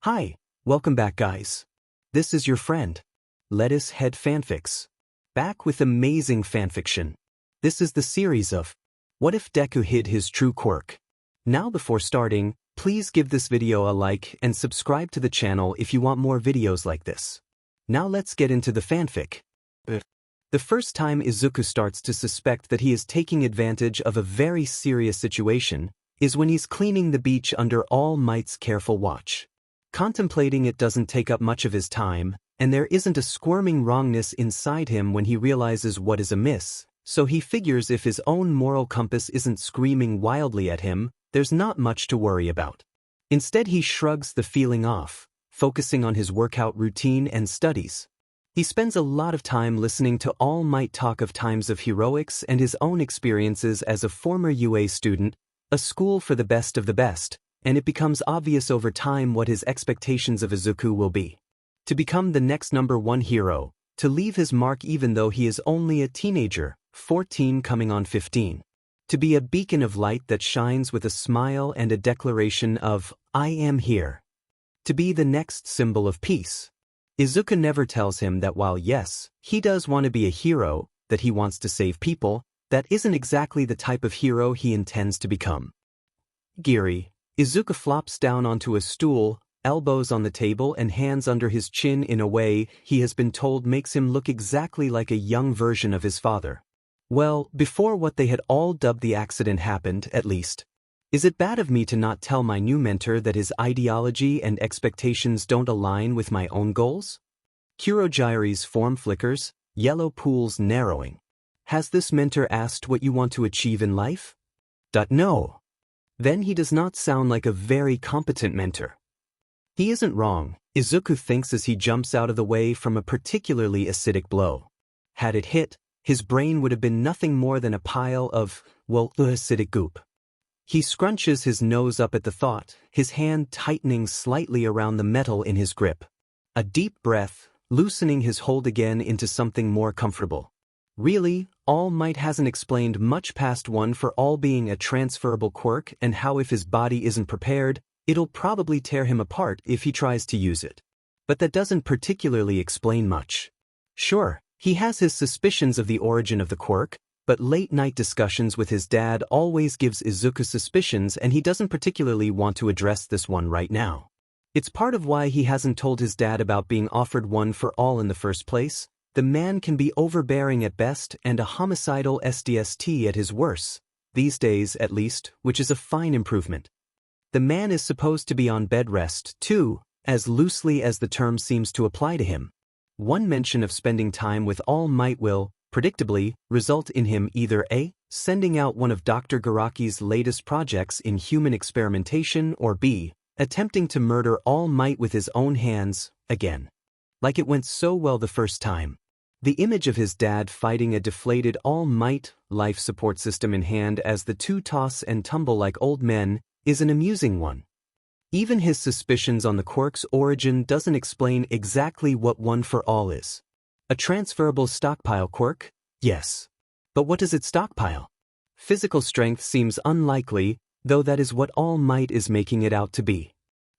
Hi, welcome back guys. This is your friend, Lettuce Head Fanfics. Back with amazing fanfiction. This is the series of What If Deku Hid His True Quirk? Now before starting, please give this video a like and subscribe to the channel if you want more videos like this. Now let's get into the fanfic. The first time Izuku starts to suspect that he is taking advantage of a very serious situation is when he's cleaning the beach under All Might's careful watch. Contemplating it doesn't take up much of his time, and there isn't a squirming wrongness inside him when he realizes what is amiss, so he figures if his own moral compass isn't screaming wildly at him, there's not much to worry about. Instead he shrugs the feeling off, focusing on his workout routine and studies. He spends a lot of time listening to All Might talk of times of heroics and his own experiences as a former UA student, a school for the best of the best, and it becomes obvious over time what his expectations of Izuku will be. To become the next #1 hero, to leave his mark even though he is only a teenager, 14 coming on 15. To be a beacon of light that shines with a smile and a declaration of, I am here. To be the next symbol of peace. Izuku never tells him that while yes, he does want to be a hero, that he wants to save people, that isn't exactly the type of hero he intends to become. Geary. Izuku flops down onto a stool, elbows on the table and hands under his chin in a way he has been told makes him look exactly like a young version of his father. Well, before what they had all dubbed the accident happened, at least. Is it bad of me to not tell my new mentor that his ideology and expectations don't align with my own goals? Kurogyri's form flickers, yellow pools narrowing. Has this mentor asked what you want to achieve in life? No. Then he does not sound like a very competent mentor. He isn't wrong, Izuku thinks as he jumps out of the way from a particularly acidic blow. Had it hit, his brain would have been nothing more than a pile of, acidic goop. He scrunches his nose up at the thought, his hand tightening slightly around the metal in his grip. A deep breath, loosening his hold again into something more comfortable. Really, All Might hasn't explained much past one for all being a transferable quirk and how if his body isn't prepared, it'll probably tear him apart if he tries to use it. But that doesn't particularly explain much. Sure, he has his suspicions of the origin of the quirk, but late-night discussions with his dad always gives Izuku suspicions and he doesn't particularly want to address this one right now. It's part of why he hasn't told his dad about being offered one for all in the first place. The man can be overbearing at best and a homicidal SDST at his worst, these days at least, which is a fine improvement. The man is supposed to be on bed rest, too, as loosely as the term seems to apply to him. One mention of spending time with All Might will, predictably, result in him either A. sending out one of Dr. Garaki's latest projects in human experimentation or B. attempting to murder All Might with his own hands, again. Like it went so well the first time. The image of his dad fighting a deflated All Might life support system in hand as the two toss and tumble like old men is an amusing one. Even his suspicions on the quirk's origin doesn't explain exactly what One for All is. A transferable stockpile quirk? Yes. But what does it stockpile? Physical strength seems unlikely, though that is what All Might is making it out to be.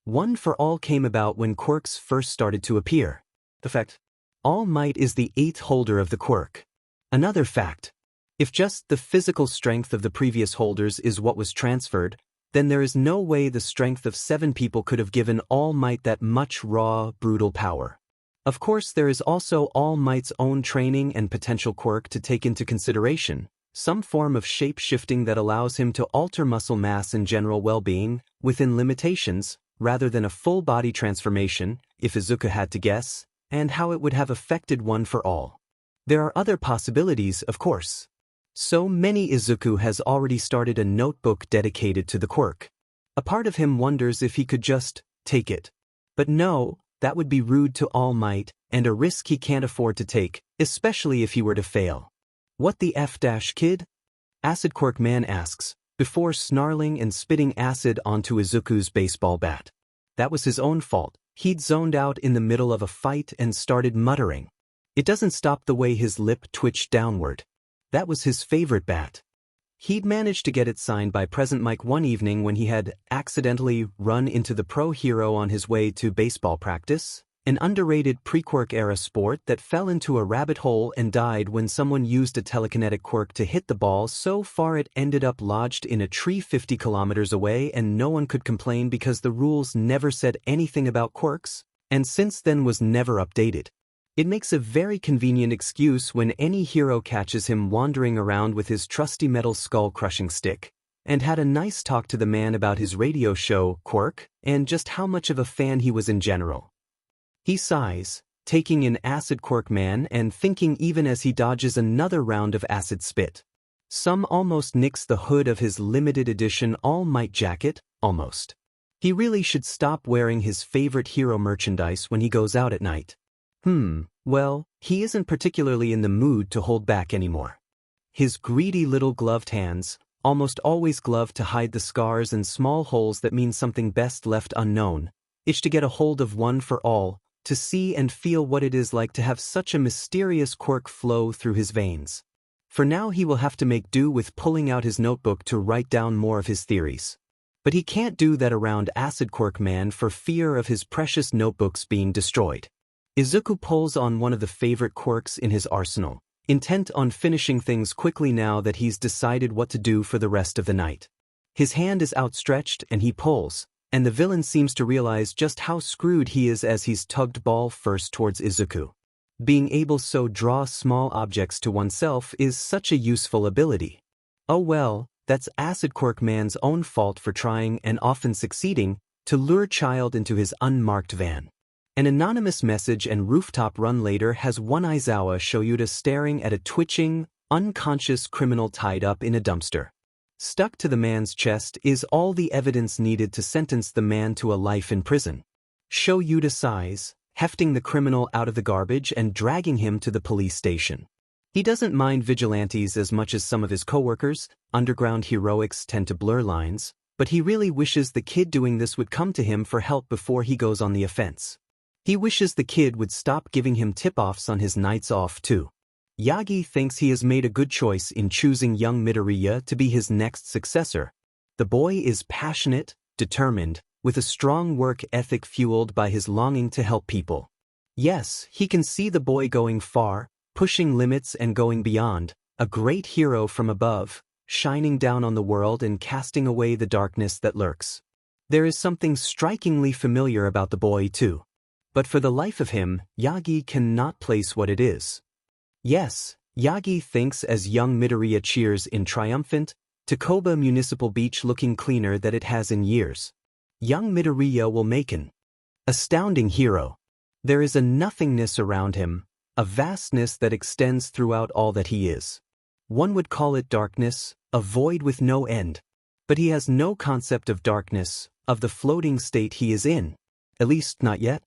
One for All came about when quirks first started to appear. The fact All Might is the 8th holder of the quirk. Another fact. If just the physical strength of the previous holders is what was transferred, then there is no way the strength of 7 people could have given All Might that much raw, brutal power. Of course there is also All Might's own training and potential quirk to take into consideration, some form of shape-shifting that allows him to alter muscle mass and general well-being, within limitations, rather than a full-body transformation, if Izuku had to guess, and how it would have affected One for All. There are other possibilities, of course. So many Izuku has already started a notebook dedicated to the quirk. A part of him wonders if he could just take it. But no, that would be rude to All Might, and a risk he can't afford to take, especially if he were to fail. What the F-kid? Acid Quirk Man asks, before snarling and spitting acid onto Izuku's baseball bat. That was his own fault. He'd zoned out in the middle of a fight and started muttering. It doesn't stop the way his lip twitched downward. That was his favorite bat. He'd managed to get it signed by Present Mike one evening when he had accidentally run into the pro hero on his way to baseball practice, an underrated pre-Quirk era sport that fell into a rabbit hole and died when someone used a telekinetic quirk to hit the ball so far it ended up lodged in a tree 50 kilometers away, and no one could complain because the rules never said anything about quirks, and since then was never updated. It makes a very convenient excuse when any hero catches him wandering around with his trusty metal skull-crushing stick, and had a nice talk to the man about his radio show, Quirk, and just how much of a fan he was in general. He sighs, taking in acid Quirk man and thinking even as he dodges another round of acid spit. Some almost nicks the hood of his limited edition All Might jacket, almost. He really should stop wearing his favorite hero merchandise when he goes out at night. Well, he isn't particularly in the mood to hold back anymore. His greedy little gloved hands, almost always gloved to hide the scars and small holes that mean something best left unknown, itch to get a hold of one for all, to see and feel what it is like to have such a mysterious quirk flow through his veins. For now he will have to make do with pulling out his notebook to write down more of his theories. But he can't do that around Acid Quirk Man for fear of his precious notebooks being destroyed. Izuku pulls on one of the favorite quirks in his arsenal, intent on finishing things quickly now that he's decided what to do for the rest of the night. His hand is outstretched and he pulls, and the villain seems to realize just how screwed he is as he's tugged ball first towards Izuku. Being able so draw small objects to oneself is such a useful ability. Oh well, that's Acid Quirk Man's own fault for trying, and often succeeding, to lure child into his unmarked van. An anonymous message and rooftop run later has one Aizawa show Yuta staring at a twitching, unconscious criminal tied up in a dumpster. Stuck to the man's chest is all the evidence needed to sentence the man to a life in prison. Show Yuta sighs, hefting the criminal out of the garbage and dragging him to the police station. He doesn't mind vigilantes as much as some of his coworkers. Underground heroics tend to blur lines, but he really wishes the kid doing this would come to him for help before he goes on the offense. He wishes the kid would stop giving him tip-offs on his nights off too. Yagi thinks he has made a good choice in choosing young Midoriya to be his next successor. The boy is passionate, determined, with a strong work ethic fueled by his longing to help people. Yes, he can see the boy going far, pushing limits and going beyond, a great hero from above, shining down on the world and casting away the darkness that lurks. There is something strikingly familiar about the boy too. But for the life of him, Yagi cannot place what it is. Yes, Yagi thinks as young Midoriya cheers in triumphant, Takoba Municipal Beach looking cleaner than it has in years. Young Midoriya will make an astounding hero. There is a nothingness around him, a vastness that extends throughout all that he is. One would call it darkness, a void with no end. But he has no concept of darkness, of the floating state he is in. At least not yet.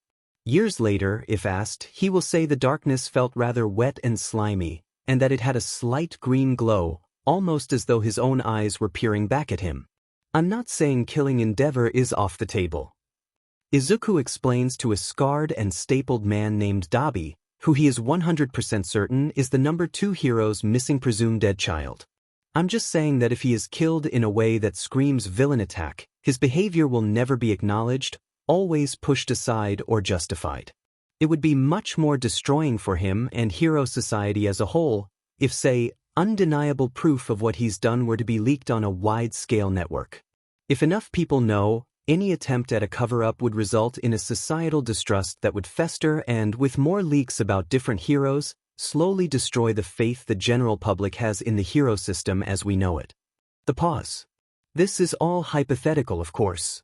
Years later, if asked, he will say the darkness felt rather wet and slimy, and that it had a slight green glow, almost as though his own eyes were peering back at him. I'm not saying killing Endeavor is off the table. Izuku explains to a scarred and stapled man named Dabi, who he is 100% certain is the number 2 hero's missing presumed dead child. I'm just saying that if he is killed in a way that screams villain attack, his behavior will never be acknowledged, always pushed aside or justified. It would be much more destroying for him and hero society as a whole if, say, undeniable proof of what he's done were to be leaked on a wide-scale network. If enough people know, any attempt at a cover-up would result in a societal distrust that would fester and, with more leaks about different heroes, slowly destroy the faith the general public has in the hero system as we know it. The pause. This is all hypothetical, of course.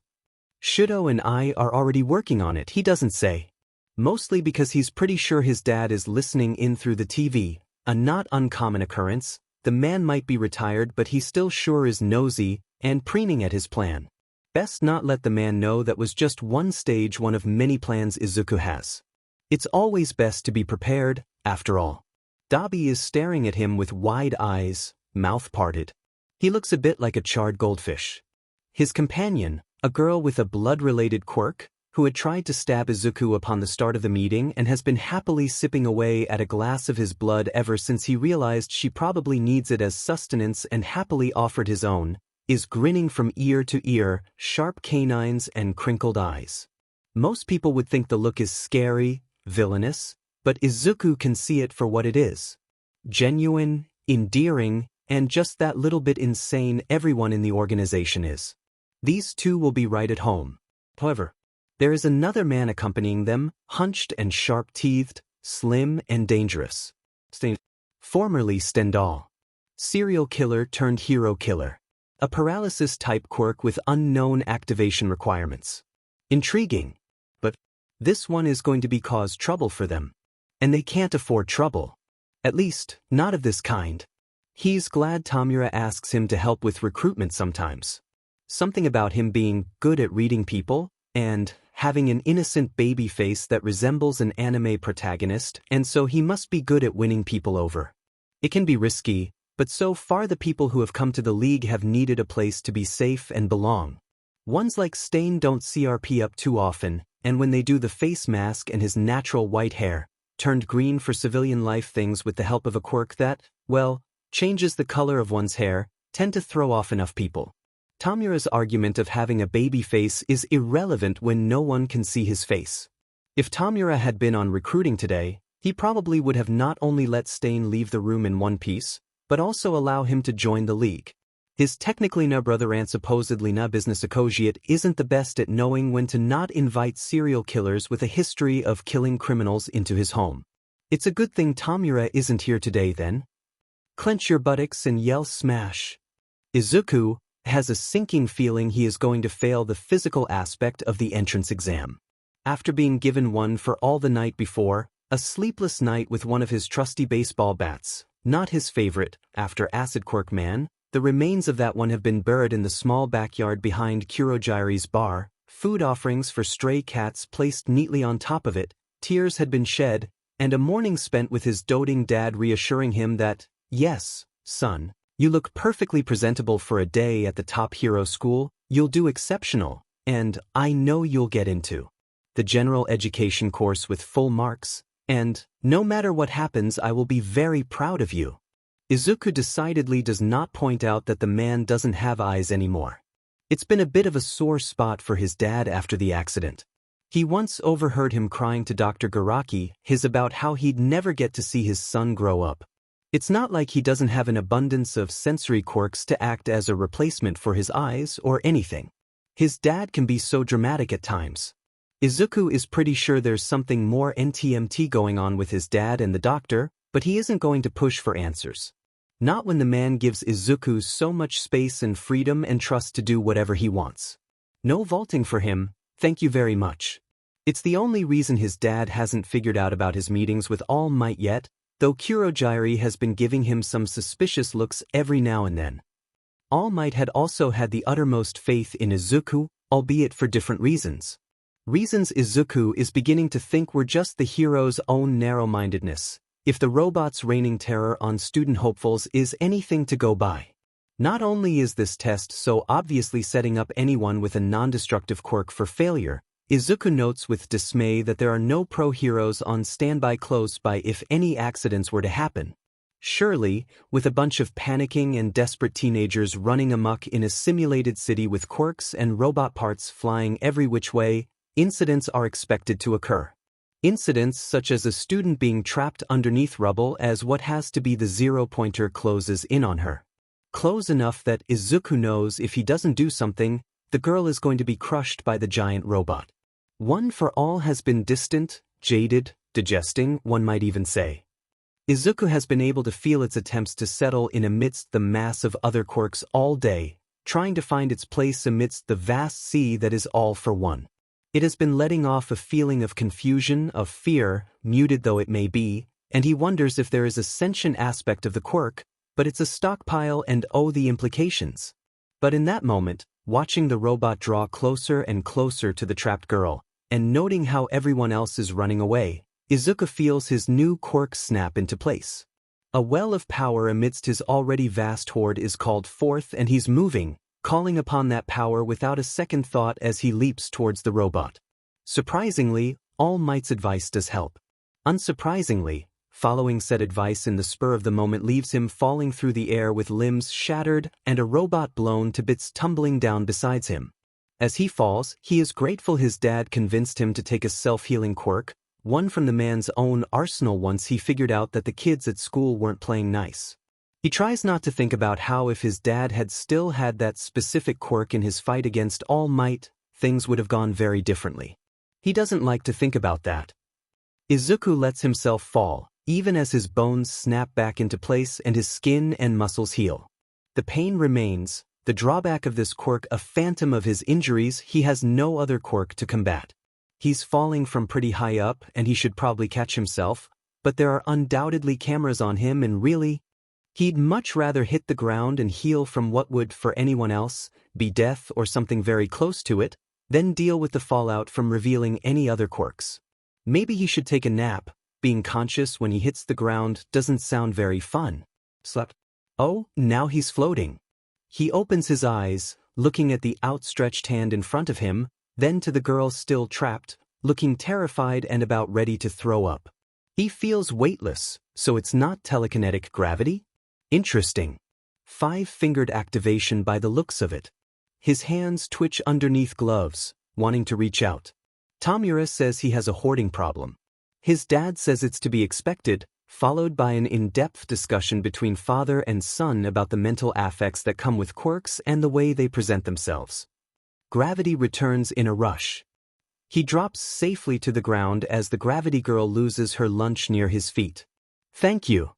Shoto and I are already working on it, he doesn't say. Mostly because he's pretty sure his dad is listening in through the TV, a not uncommon occurrence. The man might be retired but he still sure is nosy and preening at his plan. Best not let the man know that was just one stage one of many plans Izuku has. It's always best to be prepared, after all. Dabi is staring at him with wide eyes, mouth parted. He looks a bit like a charred goldfish. His companion, a girl with a blood-related quirk, who had tried to stab Izuku upon the start of the meeting and has been happily sipping away at a glass of his blood ever since he realized she probably needs it as sustenance and happily offered his own, is grinning from ear to ear, sharp canines and crinkled eyes. Most people would think the look is scary, villainous, but Izuku can see it for what it is. Genuine, endearing, and just that little bit insane everyone in the organization is. These two will be right at home. However, there is another man accompanying them, hunched and sharp-teethed, slim and dangerous. Formerly Stendhal. Serial killer turned hero killer. A paralysis-type quirk with unknown activation requirements. Intriguing. But this one is going to cause trouble for them. And they can't afford trouble. At least, not of this kind. He's glad Tamura asks him to help with recruitment sometimes. Something about him being good at reading people, and having an innocent baby face that resembles an anime protagonist, and so he must be good at winning people over. It can be risky, but so far the people who have come to the League have needed a place to be safe and belong. Ones like Stain don't CRP up too often, and when they do, the face mask and his natural white hair, turned green for civilian life things with the help of a quirk that, well, changes the color of one's hair, tend to throw off enough people. Tamura's argument of having a baby face is irrelevant when no one can see his face. If Tamura had been on recruiting today, he probably would have not only let Stain leave the room in one piece, but also allow him to join the League. His technically na brother and supposedly na business associate isn't the best at knowing when to not invite serial killers with a history of killing criminals into his home. It's a good thing Tamura isn't here today then. Clench your buttocks and yell smash. Izuku has a sinking feeling he is going to fail the physical aspect of the entrance exam. After being given one for all the night before, a sleepless night with one of his trusty baseball bats, not his favorite, after Acid Quirk Man, the remains of that one have been buried in the small backyard behind Kurogiri's bar, food offerings for stray cats placed neatly on top of it, tears had been shed, and a morning spent with his doting dad reassuring him that, yes, son, you look perfectly presentable for a day at the top hero school, you'll do exceptional, and I know you'll get into the general education course with full marks, and no matter what happens I will be very proud of you. Izuku decidedly does not point out that the man doesn't have eyes anymore. It's been a bit of a sore spot for his dad after the accident. He once overheard him crying to Dr. Garaki about how he'd never get to see his son grow up. It's not like he doesn't have an abundance of sensory quirks to act as a replacement for his eyes or anything. His dad can be so dramatic at times. Izuku is pretty sure there's something more NTMT going on with his dad and the doctor, but he isn't going to push for answers. Not when the man gives Izuku so much space and freedom and trust to do whatever he wants. No vaulting for him, thank you very much. It's the only reason his dad hasn't figured out about his meetings with All Might yet, though Kurogiri has been giving him some suspicious looks every now and then. All Might had also had the uttermost faith in Izuku, albeit for different reasons. Reasons Izuku is beginning to think were just the hero's own narrow-mindedness, if the robot's reigning terror on student hopefuls is anything to go by. Not only is this test so obviously setting up anyone with a non-destructive quirk for failure, Izuku notes with dismay that there are no pro-heroes on standby close by if any accidents were to happen. Surely, with a bunch of panicking and desperate teenagers running amok in a simulated city with quirks and robot parts flying every which way, incidents are expected to occur. Incidents such as a student being trapped underneath rubble as what has to be the zero-pointer closes in on her. Close enough that Izuku knows if he doesn't do something, the girl is going to be crushed by the giant robot. One for All has been distant, jaded, digesting, one might even say. Izuku has been able to feel its attempts to settle in amidst the mass of other quirks all day, trying to find its place amidst the vast sea that is All for One. It has been letting off a feeling of confusion, of fear, muted though it may be, and he wonders if there is a sentient aspect of the quirk, but it's a stockpile and the implications. But in that moment, watching the robot draw closer and closer to the trapped girl, and noting how everyone else is running away, Izuku feels his new quirk snap into place. A well of power amidst his already vast hoard is called forth and he's moving, calling upon that power without a second thought as he leaps towards the robot. Surprisingly, All Might's advice does help. Unsurprisingly, following said advice in the spur of the moment leaves him falling through the air with limbs shattered and a robot blown to bits tumbling down beside him. As he falls, he is grateful his dad convinced him to take a self-healing quirk, one from the man's own arsenal once he figured out that the kids at school weren't playing nice. He tries not to think about how if his dad had still had that specific quirk in his fight against All Might, things would have gone very differently. He doesn't like to think about that. Izuku lets himself fall, even as his bones snap back into place and his skin and muscles heal. The pain remains, the drawback of this quirk a phantom of his injuries. He has no other quirk to combat. He's falling from pretty high up and he should probably catch himself, but there are undoubtedly cameras on him and really, he'd much rather hit the ground and heal from what would, for anyone else, be death or something very close to it, than deal with the fallout from revealing any other quirks. Maybe he should take a nap. Being conscious when he hits the ground doesn't sound very fun. Slept. Oh, now he's floating. He opens his eyes, looking at the outstretched hand in front of him, then to the girl still trapped, looking terrified and about ready to throw up. He feels weightless, so it's not telekinetic gravity? Interesting. 5-fingered activation by the looks of it. His hands twitch underneath gloves, wanting to reach out. Tamura says he has a hoarding problem. His dad says it's to be expected, followed by an in-depth discussion between father and son about the mental affects that come with quirks and the way they present themselves. Gravity returns in a rush. He drops safely to the ground as the gravity girl loses her lunch near his feet. "Thank you,"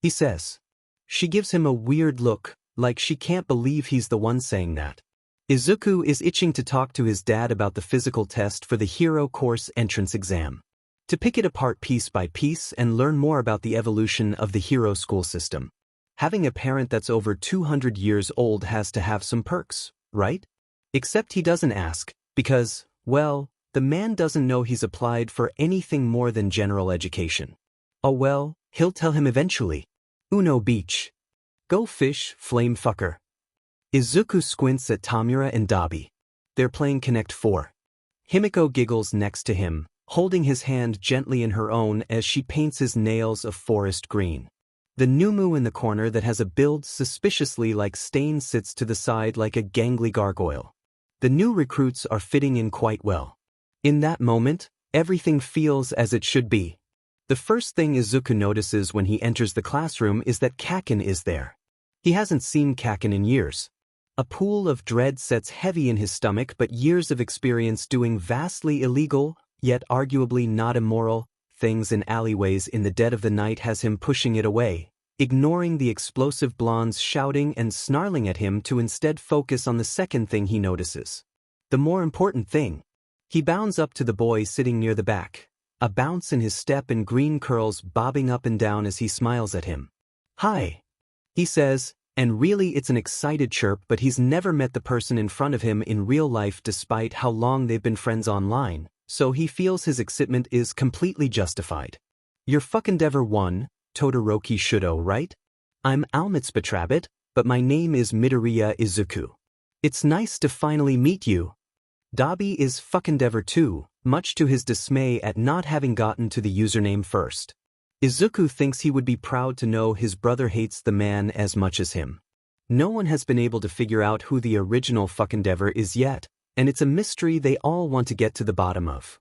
he says. She gives him a weird look, like she can't believe he's the one saying that. Izuku is itching to talk to his dad about the physical test for the hero course entrance exam. To pick it apart piece by piece and learn more about the evolution of the hero school system. Having a parent that's over 200 years old has to have some perks, right? Except he doesn't ask, because, well, the man doesn't know he's applied for anything more than general education. Oh well, he'll tell him eventually. Uno Beach. Go fish, flame fucker. Izuku squints at Tamura and Dabi. They're playing Connect 4. Himiko giggles next to him, holding his hand gently in her own as she paints his nails a forest green. The Numu in the corner that has a build suspiciously like Stain sits to the side like a gangly gargoyle. The new recruits are fitting in quite well. In that moment, everything feels as it should be. The first thing Izuku notices when he enters the classroom is that Kaken is there. He hasn't seen Kaken in years. A pool of dread sets heavy in his stomach, but years of experience doing vastly illegal, yet arguably not immoral, things in alleyways in the dead of the night has him pushing it away, ignoring the explosive blondes shouting and snarling at him to instead focus on the second thing he notices. The more important thing. He bounds up to the boy sitting near the back, a bounce in his step and green curls bobbing up and down as he smiles at him. "Hi," he says, and really it's an excited chirp, but he's never met the person in front of him in real life despite how long they've been friends online, so he feels his excitement is completely justified. "You're fucking Dever 1, Todoroki Shoto, right? I'm Almitsbetrabit, but my name is Midoriya Izuku. It's nice to finally meet you." Dabi is fucking Dever 2, much to his dismay at not having gotten to the username first. Izuku thinks he would be proud to know his brother hates the man as much as him. No one has been able to figure out who the original fucking Dever is yet, and it's a mystery they all want to get to the bottom of.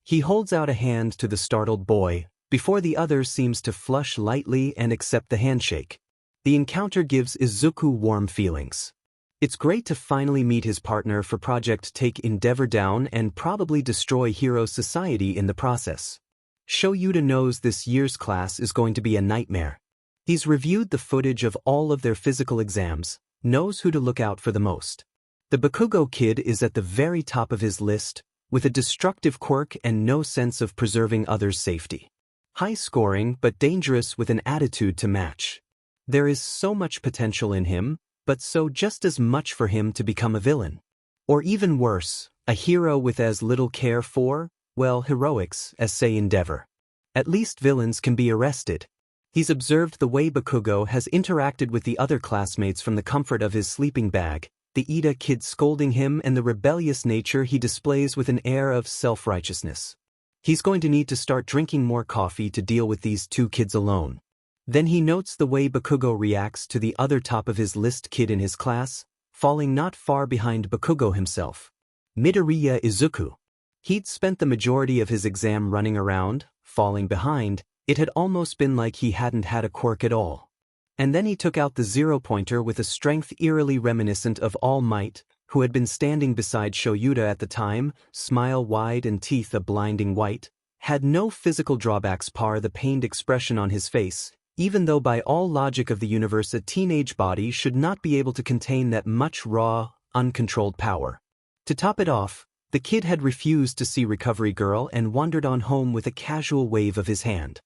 He holds out a hand to the startled boy, before the other seems to flush lightly and accept the handshake. The encounter gives Izuku warm feelings. It's great to finally meet his partner for Project Take Endeavor down and probably destroy Hero Society in the process. Shoyuta knows this year's class is going to be a nightmare. He's reviewed the footage of all of their physical exams, knows who to look out for the most. The Bakugo kid is at the very top of his list, with a destructive quirk and no sense of preserving others' safety. High scoring but dangerous with an attitude to match. There is so much potential in him, but so just as much for him to become a villain. Or even worse, a hero with as little care for, well, heroics as say Endeavor. At least villains can be arrested. He's observed the way Bakugo has interacted with the other classmates from the comfort of his sleeping bag, the Ida kid scolding him and the rebellious nature he displays with an air of self-righteousness. He's going to need to start drinking more coffee to deal with these two kids alone. Then he notes the way Bakugo reacts to the other top of his list kid in his class, falling not far behind Bakugo himself. Midoriya Izuku. He'd spent the majority of his exam running around, falling behind. It had almost been like he hadn't had a quirk at all. And then he took out the zero-pointer with a strength eerily reminiscent of All Might, who had been standing beside Shoyuta at the time, smile wide and teeth a blinding white, had no physical drawbacks par the pained expression on his face, even though by all logic of the universe a teenage body should not be able to contain that much raw, uncontrolled power. To top it off, the kid had refused to see Recovery Girl and wandered on home with a casual wave of his hand.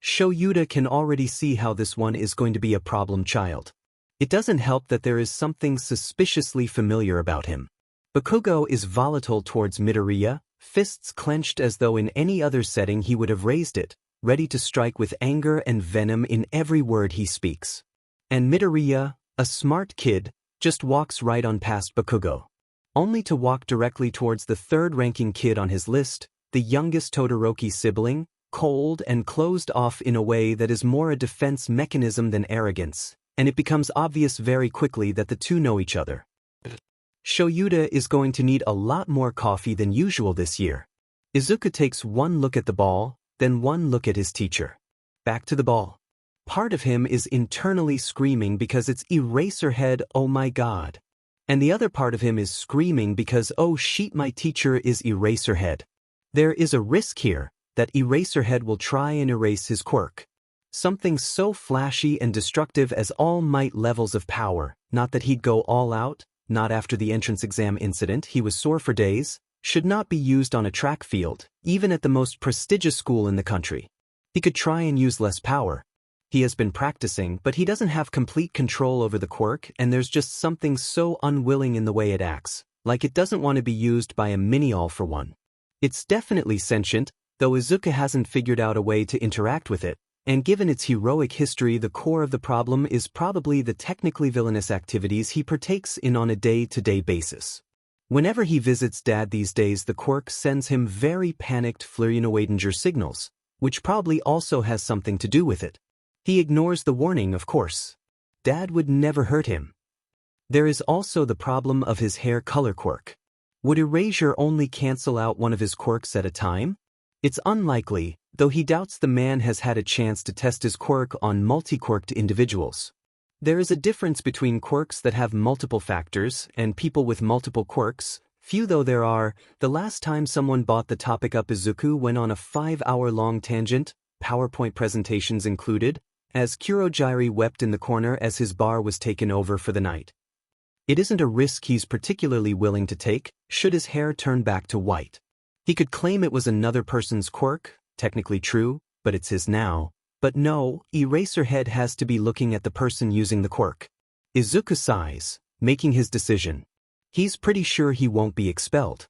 Shoyuta can already see how this one is going to be a problem child. It doesn't help that there is something suspiciously familiar about him. Bakugo is volatile towards Midoriya, fists clenched as though in any other setting he would have raised it, ready to strike with anger and venom in every word he speaks. And Midoriya, a smart kid, just walks right on past Bakugo. Only to walk directly towards the third-ranking kid on his list, the youngest Todoroki sibling, cold and closed off in a way that is more a defense mechanism than arrogance, and it becomes obvious very quickly that the two know each other. Shoyuta is going to need a lot more coffee than usual this year. Izuku takes one look at the ball, then one look at his teacher. Back to the ball. Part of him is internally screaming because it's Eraserhead, oh my god. And the other part of him is screaming because oh shit, my teacher is Eraserhead. There is a risk here that Eraserhead will try and erase his quirk. Something so flashy and destructive as All Might levels of power, not that he'd go all out, not after the entrance exam incident, he was sore for days, should not be used on a track field, even at the most prestigious school in the country. He could try and use less power. He has been practicing, but he doesn't have complete control over the quirk, and there's just something so unwilling in the way it acts, like it doesn't want to be used by a mini-all for one. It's definitely sentient, though Izuku hasn't figured out a way to interact with it, and given its heroic history, the core of the problem is probably the technically villainous activities he partakes in on a day-to-day basis. Whenever he visits Dad these days, the quirk sends him very panicked Flurionowadinger signals, which probably also has something to do with it. He ignores the warning, of course. Dad would never hurt him. There is also the problem of his hair color quirk. Would Erasure only cancel out one of his quirks at a time? It's unlikely, though he doubts the man has had a chance to test his quirk on multi-quirked individuals. There is a difference between quirks that have multiple factors and people with multiple quirks, few though there are. The last time someone bought the topic up, Izuku went on a 5-hour-long tangent, PowerPoint presentations included, as Kurogiri wept in the corner as his bar was taken over for the night. It isn't a risk he's particularly willing to take, should his hair turn back to white. He could claim it was another person's quirk, technically true, but it's his now. But no, Eraserhead has to be looking at the person using the quirk. Izuku sighs, making his decision. He's pretty sure he won't be expelled.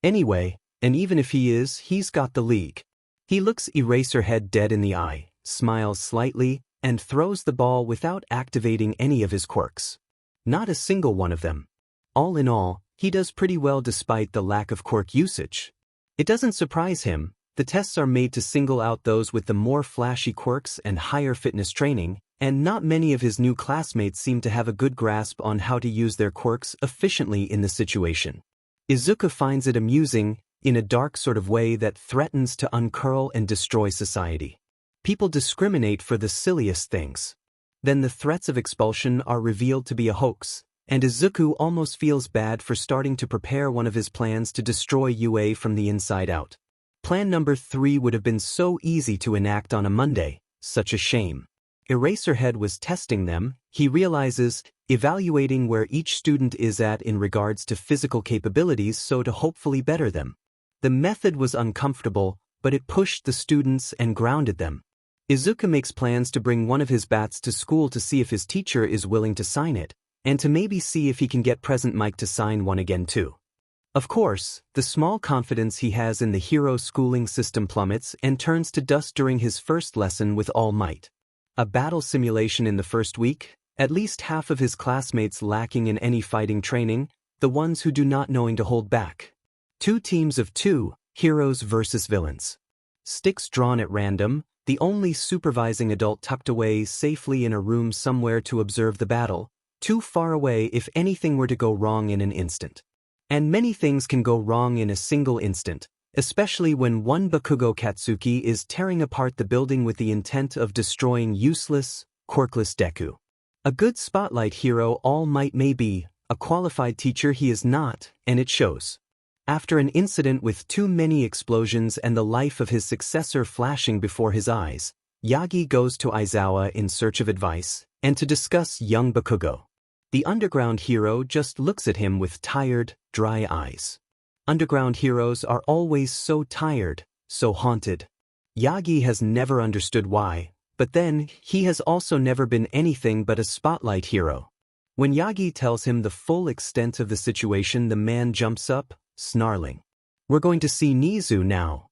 Anyway, and even if he is, he's got the league. He looks Eraserhead dead in the eye, smiles slightly, and throws the ball without activating any of his quirks. Not a single one of them. All in all, he does pretty well despite the lack of quirk usage. It doesn't surprise him. The tests are made to single out those with the more flashy quirks and higher fitness training, and not many of his new classmates seem to have a good grasp on how to use their quirks efficiently in the situation. Izuku finds it amusing, in a dark sort of way that threatens to uncurl and destroy society. People discriminate for the silliest things. Then the threats of expulsion are revealed to be a hoax, and Izuku almost feels bad for starting to prepare one of his plans to destroy UA from the inside out. Plan number 3 would have been so easy to enact on a Monday, such a shame. Eraserhead was testing them, he realizes, evaluating where each student is at in regards to physical capabilities so to hopefully better them. The method was uncomfortable, but it pushed the students and grounded them. Izuku makes plans to bring one of his bats to school to see if his teacher is willing to sign it, and to maybe see if he can get Present Mike to sign one again too. Of course, the small confidence he has in the hero schooling system plummets and turns to dust during his first lesson with All Might. A battle simulation in the first week, At least half of his classmates lacking in any fighting training, the ones who do not knowing to hold back. 2 teams of 2, heroes versus villains. Sticks drawn at random, the only supervising adult tucked away safely in a room somewhere to observe the battle, too far away if anything were to go wrong in an instant. And many things can go wrong in a single instant, especially when one Bakugo Katsuki is tearing apart the building with the intent of destroying useless, quirkless Deku. A good spotlight hero all might may be, a qualified teacher he is not, and it shows. After an incident with too many explosions and the life of his successor flashing before his eyes, Yagi goes to Aizawa in search of advice, and to discuss young Bakugo. The underground hero just looks at him with tired, dry eyes. Underground heroes are always so tired, so haunted. Yagi has never understood why, but then he has also never been anything but a spotlight hero. When Yagi tells him the full extent of the situation, the man jumps up, snarling. We're going to see Nizu now.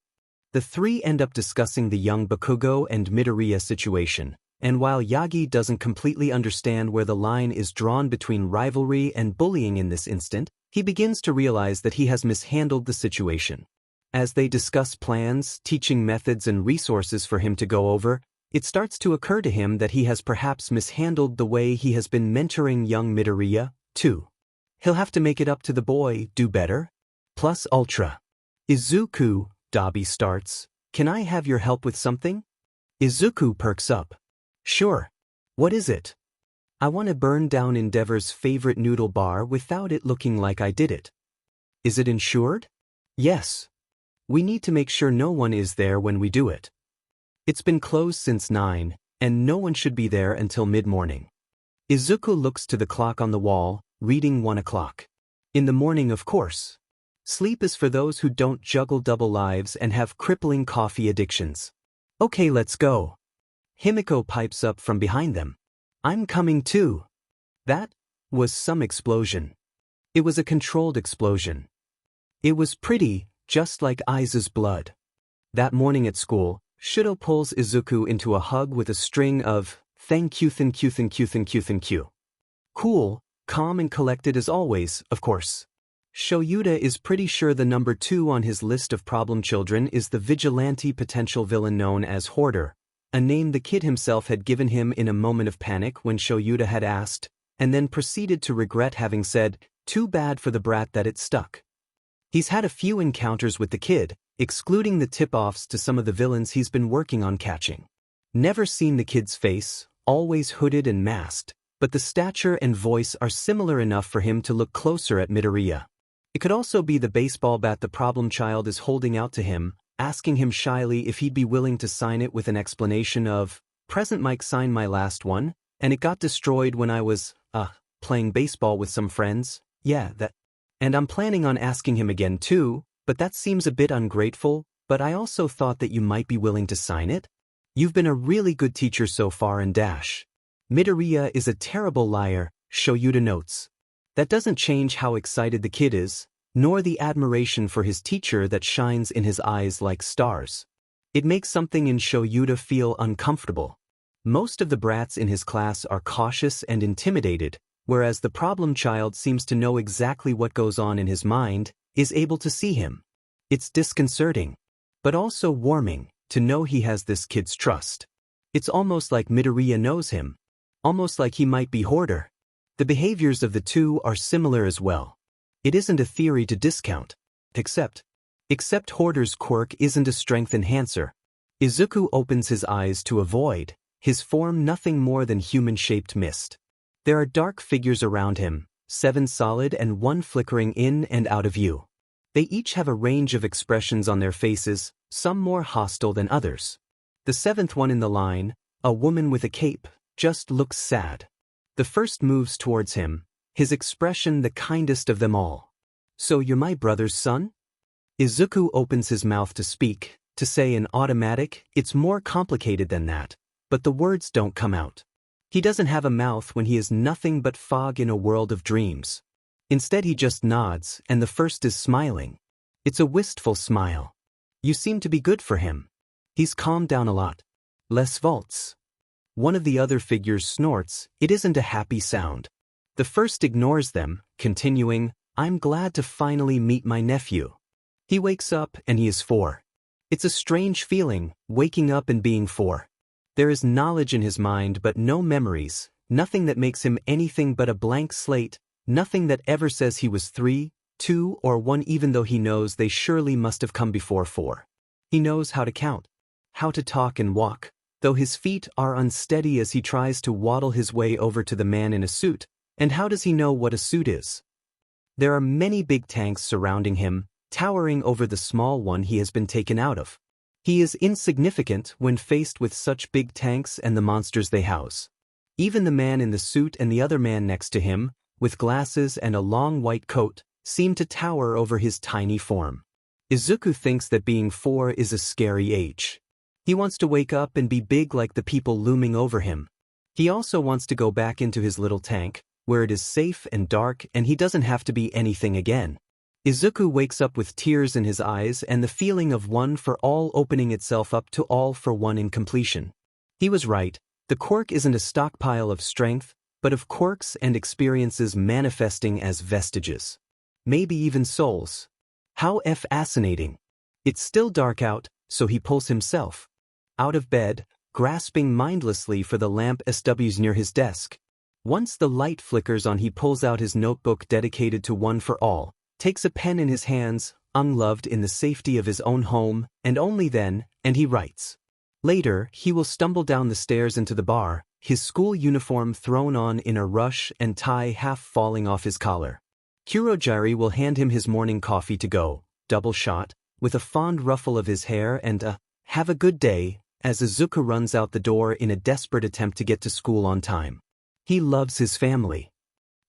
The 3 end up discussing the young Bakugo and Midoriya situation, and while Yagi doesn't completely understand where the line is drawn between rivalry and bullying in this instant, he begins to realize that he has mishandled the situation. As they discuss plans, teaching methods and resources for him to go over, it starts to occur to him that he has perhaps mishandled the way he has been mentoring young Midoriya, too. He'll have to make it up to the boy, do better. Plus Ultra. Izuku, Dabi starts. Can I have your help with something? Izuku perks up. Sure. What is it? I want to burn down Endeavor's favorite noodle bar without it looking like I did it. Is it insured? Yes. We need to make sure no one is there when we do it. It's been closed since 9, and no one should be there until mid-morning. Izuku looks to the clock on the wall, reading 1 o'clock. In the morning, of course. Sleep is for those who don't juggle double lives and have crippling coffee addictions. Okay, let's go. Himiko pipes up from behind them. I'm coming too. That was some explosion. It was a controlled explosion. It was pretty, just like Aiza's blood. That morning at school, Shoto pulls Izuku into a hug with a string of thank you, thank you, thank you, thank you, thank you. Cool, calm and collected as always, of course. Shoyuta is pretty sure the number 2 on his list of problem children is the vigilante potential villain known as Hoarder, a name the kid himself had given him in a moment of panic when Shoyuta had asked, and then proceeded to regret having said, too bad for the brat that it stuck. He's had a few encounters with the kid, excluding the tip-offs to some of the villains he's been working on catching. Never seen the kid's face, always hooded and masked, but the stature and voice are similar enough for him to look closer at Midoriya. It could also be the baseball bat the problem child is holding out to him, asking him shyly if he'd be willing to sign it with an explanation of, "Present Mike signed my last one, and it got destroyed when I was, playing baseball with some friends, yeah, that. And I'm planning on asking him again too, but that seems a bit ungrateful, but I also thought that you might be willing to sign it? You've been a really good teacher so far and dash. Midoriya is a terrible liar, Shoyuta notes. That doesn't change how excited the kid is, nor the admiration for his teacher that shines in his eyes like stars. It makes something in Shoyuta feel uncomfortable. Most of the brats in his class are cautious and intimidated, whereas the problem child seems to know exactly what goes on in his mind, is able to see him. It's disconcerting, but also warming, to know he has this kid's trust. It's almost like Midoriya knows him. Almost like he might be Hoarder. The behaviors of the 2 are similar as well. It isn't a theory to discount. Except Hoarder's quirk isn't a strength enhancer. Izuku opens his eyes to avoid, his form nothing more than human-shaped mist. There are dark figures around him, 7 solid and 1 flickering in and out of view. They each have a range of expressions on their faces, some more hostile than others. The 7th one in the line, a woman with a cape, just looks sad. The first moves towards him, his expression the kindest of them all. So you're my brother's son? Izuku opens his mouth to speak, to say in automatic, it's more complicated than that, but the words don't come out. He doesn't have a mouth when he is nothing but fog in a world of dreams. Instead he just nods, and the first is smiling. It's a wistful smile. You seem to be good for him. He's calmed down a lot. Less vaults. One of the other figures snorts. It isn't a happy sound. The first ignores them, continuing, "I'm glad to finally meet my nephew." He wakes up and he is 4. It's a strange feeling, waking up and being 4. There is knowledge in his mind but no memories, nothing that makes him anything but a blank slate, nothing that ever says he was 3, 2 or 1 even though he knows they surely must have come before 4. He knows how to count, how to talk and walk, though his feet are unsteady as he tries to waddle his way over to the man in a suit. And how does he know what a suit is? There are many big tanks surrounding him, towering over the small one he has been taken out of. He is insignificant when faced with such big tanks and the monsters they house. Even the man in the suit and the other man next to him, with glasses and a long white coat, seem to tower over his tiny form. Izuku thinks that being 4 is a scary age. He wants to wake up and be big like the people looming over him. He also wants to go back into his little tank, where it is safe and dark and he doesn't have to be anything again. Izuku wakes up with tears in his eyes and the feeling of one for all opening itself up to all for one in completion. He was right, the quirk isn't a stockpile of strength, but of quirks and experiences manifesting as vestiges. Maybe even souls. How fascinating. It's still dark out, so he pulls himself out of bed, grasping mindlessly for the lamp SWs near his desk. Once the light flickers on, he pulls out his notebook dedicated to one for all, takes a pen in his hands, unloved in the safety of his own home, and only then, and he writes. Later, he will stumble down the stairs into the bar, his school uniform thrown on in a rush and tie half falling off his collar. Kurogiri will hand him his morning coffee to go, double shot, with a fond ruffle of his hair and a, "Have a good day," as Izuku runs out the door in a desperate attempt to get to school on time. He loves his family.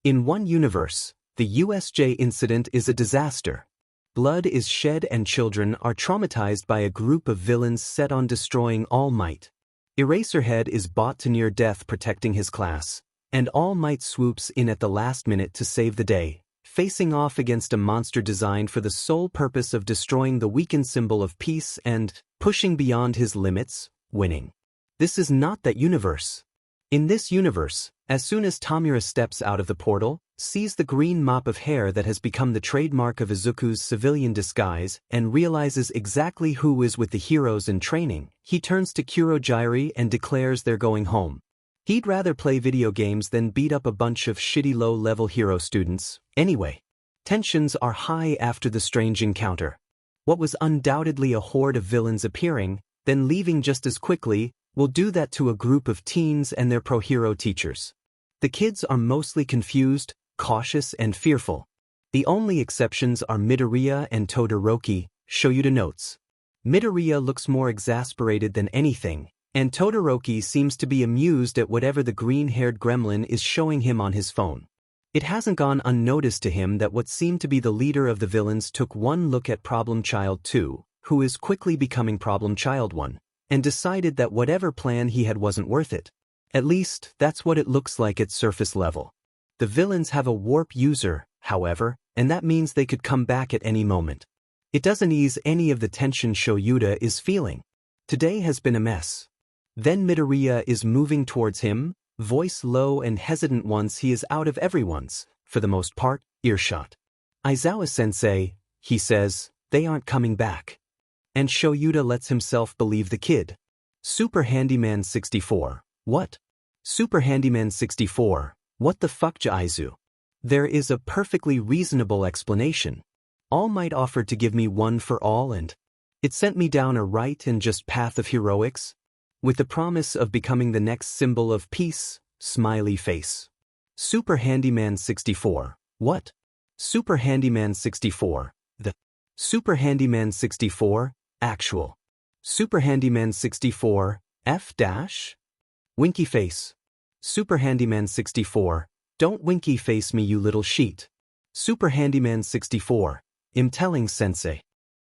In one universe, the USJ incident is a disaster. Blood is shed and children are traumatized by a group of villains set on destroying All Might. Eraserhead is brought to near death protecting his class, and All Might swoops in at the last minute to save the day, facing off against a monster designed for the sole purpose of destroying the weakened symbol of peace and, pushing beyond his limits, winning. This is not that universe. In this universe, as soon as Tamura steps out of the portal, sees the green mop of hair that has become the trademark of Izuku's civilian disguise, and realizes exactly who is with the heroes in training, he turns to Kurogiri and declares they're going home. He'd rather play video games than beat up a bunch of shitty low-level hero students, anyway. Tensions are high after the strange encounter. What was undoubtedly a horde of villains appearing, then leaving just as quickly, will do that to a group of teens and their pro-hero teachers. The kids are mostly confused, cautious and fearful. The only exceptions are Midoriya and Todoroki, Shoto notes. Midoriya looks more exasperated than anything, and Todoroki seems to be amused at whatever the green-haired gremlin is showing him on his phone. It hasn't gone unnoticed to him that what seemed to be the leader of the villains took one look at Problem Child 2, who is quickly becoming Problem Child 1, and decided that whatever plan he had wasn't worth it. At least, that's what it looks like at surface level. The villains have a warp user, however, and that means they could come back at any moment. It doesn't ease any of the tension Shoyuta is feeling. Today has been a mess. Then Midoriya is moving towards him, voice low and hesitant once he is out of everyone's, for the most part, earshot. "Aizawa-sensei," he says, "they aren't coming back." And Shoyuta lets himself believe the kid. Super Handyman 64. What? Super Handyman 64. What the fuck, Aizu? There is a perfectly reasonable explanation. All Might offered to give me one for all and it sent me down a right and just path of heroics, with the promise of becoming the next symbol of peace, smiley face. Super Handyman 64. What? Super Handyman 64. The Super Handyman 64, actual. Super Handyman 64, F dash? Winky face. Super Handyman 64, don't winky face me you little sheet. Super Handyman 64, I'm telling sensei.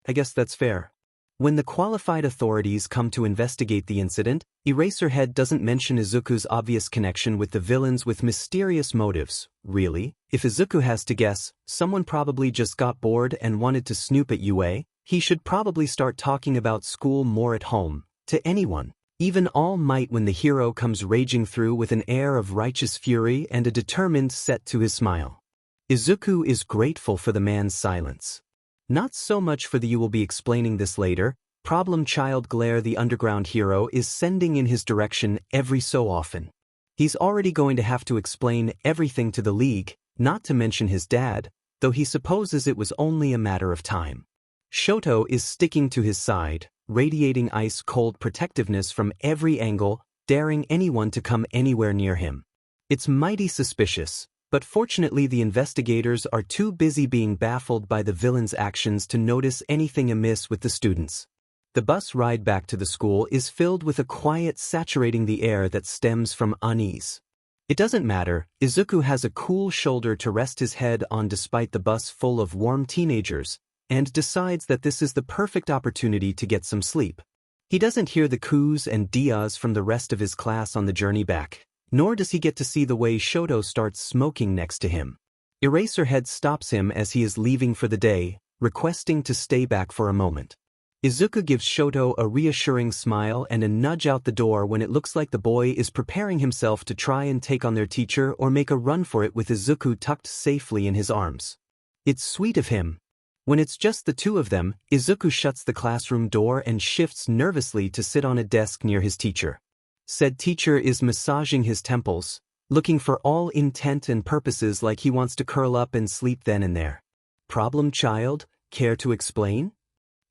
I guess that's fair. When the qualified authorities come to investigate the incident, Eraserhead doesn't mention Izuku's obvious connection with the villains with mysterious motives. Really? If Izuku has to guess, someone probably just got bored and wanted to snoop at UA, he should probably start talking about school more at home, to anyone. even All Might when the hero comes raging through with an air of righteous fury and a determined set to his smile. Izuku is grateful for the man's silence. Not so much for the "you will be explaining this later" problem child glare the underground hero is sending in his direction every so often. He's already going to have to explain everything to the League, not to mention his dad, though he supposes it was only a matter of time. Shoto is sticking to his side, radiating ice-cold protectiveness from every angle, daring anyone to come anywhere near him. It's mighty suspicious, but fortunately the investigators are too busy being baffled by the villain's actions to notice anything amiss with the students. The bus ride back to the school is filled with a quiet saturating the air that stems from unease. It doesn't matter, Izuku has a cool shoulder to rest his head on despite the bus full of warm teenagers, and decides that this is the perfect opportunity to get some sleep. He doesn't hear the coos and dias from the rest of his class on the journey back, nor does he get to see the way Shoto starts smoking next to him. Eraserhead stops him as he is leaving for the day, requesting to stay back for a moment. Izuku gives Shoto a reassuring smile and a nudge out the door when it looks like the boy is preparing himself to try and take on their teacher or make a run for it with Izuku tucked safely in his arms. It's sweet of him. When it's just the two of them, Izuku shuts the classroom door and shifts nervously to sit on a desk near his teacher. Said teacher is massaging his temples, looking for all intent and purposes like he wants to curl up and sleep then and there. Problem child, care to explain?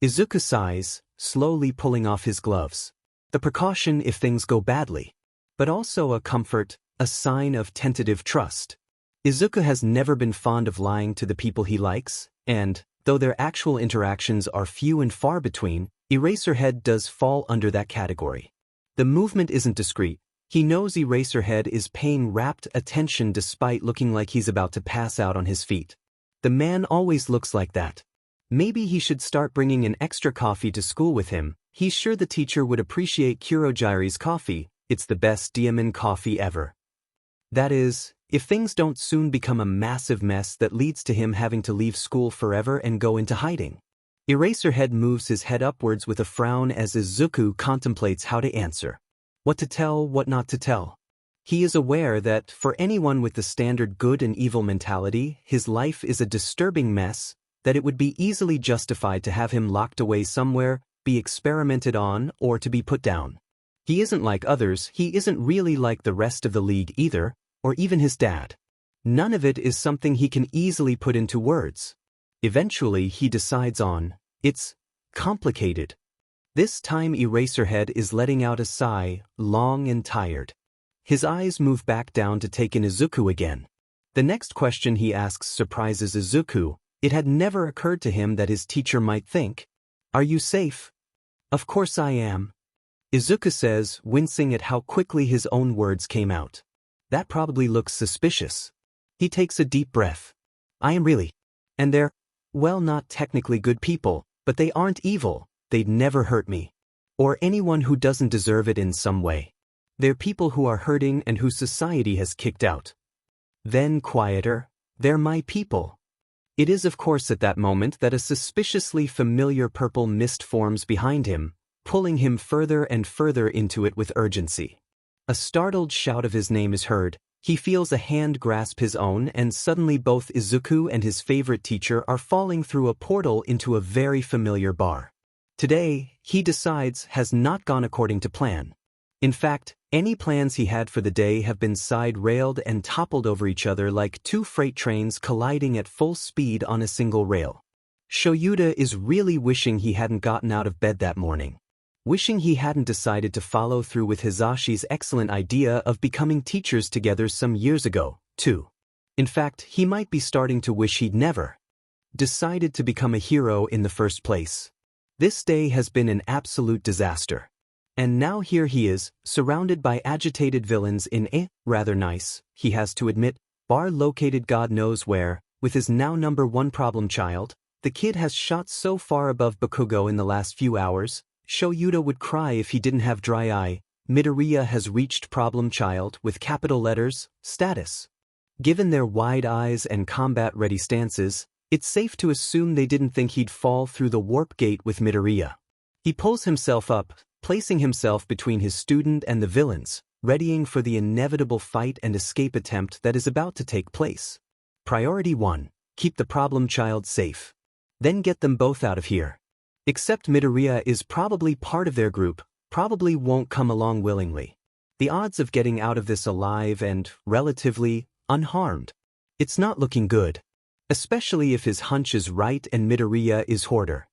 Izuku sighs, slowly pulling off his gloves. The precaution if things go badly. But also a comfort, a sign of tentative trust. Izuku has never been fond of lying to the people he likes, and, though their actual interactions are few and far between, Eraserhead does fall under that category. The movement isn't discreet. He knows Eraserhead is paying rapt attention despite looking like he's about to pass out on his feet. The man always looks like that. Maybe he should start bringing an extra coffee to school with him. He's sure the teacher would appreciate Kurogiri's coffee. It's the best diamond coffee ever. That is, if things don't soon become a massive mess that leads to him having to leave school forever and go into hiding. Eraserhead moves his head upwards with a frown as Izuku contemplates how to answer. What to tell, what not to tell. He is aware that, for anyone with the standard good and evil mentality, his life is a disturbing mess, that it would be easily justified to have him locked away somewhere, be experimented on, or to be put down. He isn't like others, he isn't really like the rest of the League either, or even his dad. None of it is something he can easily put into words. Eventually he decides on, it's complicated. This time Eraserhead is letting out a sigh, long and tired. His eyes move back down to take in Izuku again. The next question he asks surprises Izuku. It had never occurred to him that his teacher might think, "Are you safe?" "Of course I am," Izuku says, wincing at how quickly his own words came out. That probably looks suspicious. He takes a deep breath. "I am really. And they're, well, not technically good people, but they aren't evil, they'd never hurt me. Or anyone who doesn't deserve it in some way. They're people who are hurting and who society has kicked out." Then quieter, "They're my people." It is of course at that moment that a suspiciously familiar purple mist forms behind him, pulling him further and further into it with urgency. A startled shout of his name is heard, he feels a hand grasp his own and suddenly both Izuku and his favorite teacher are falling through a portal into a very familiar bar. Today, he decides, has not gone according to plan. In fact, any plans he had for the day have been side-railed and toppled over each other like two freight trains colliding at full speed on a single rail. Shoyuta is really wishing he hadn't gotten out of bed that morning. Wishing he hadn't decided to follow through with Hisashi's excellent idea of becoming teachers together some years ago, too. In fact, he might be starting to wish he'd never decided to become a hero in the first place. This day has been an absolute disaster. And now here he is, surrounded by agitated villains in a, rather nice, he has to admit, bar located God knows where, with his now #1 problem child. The kid has shot so far above Bakugo in the last few hours, Shoyuta would cry if he didn't have dry eye. Midoriya has reached problem child with capital letters, status. Given their wide eyes and combat-ready stances, it's safe to assume they didn't think he'd fall through the warp gate with Midoriya. He pulls himself up, placing himself between his student and the villains, readying for the inevitable fight and escape attempt that is about to take place. Priority 1. Keep the problem child safe. Then get them both out of here. Except Midoriya is probably part of their group, probably won't come along willingly. The odds of getting out of this alive and, relatively, unharmed. It's not looking good. Especially if his hunch is right and Midoriya is hoarder.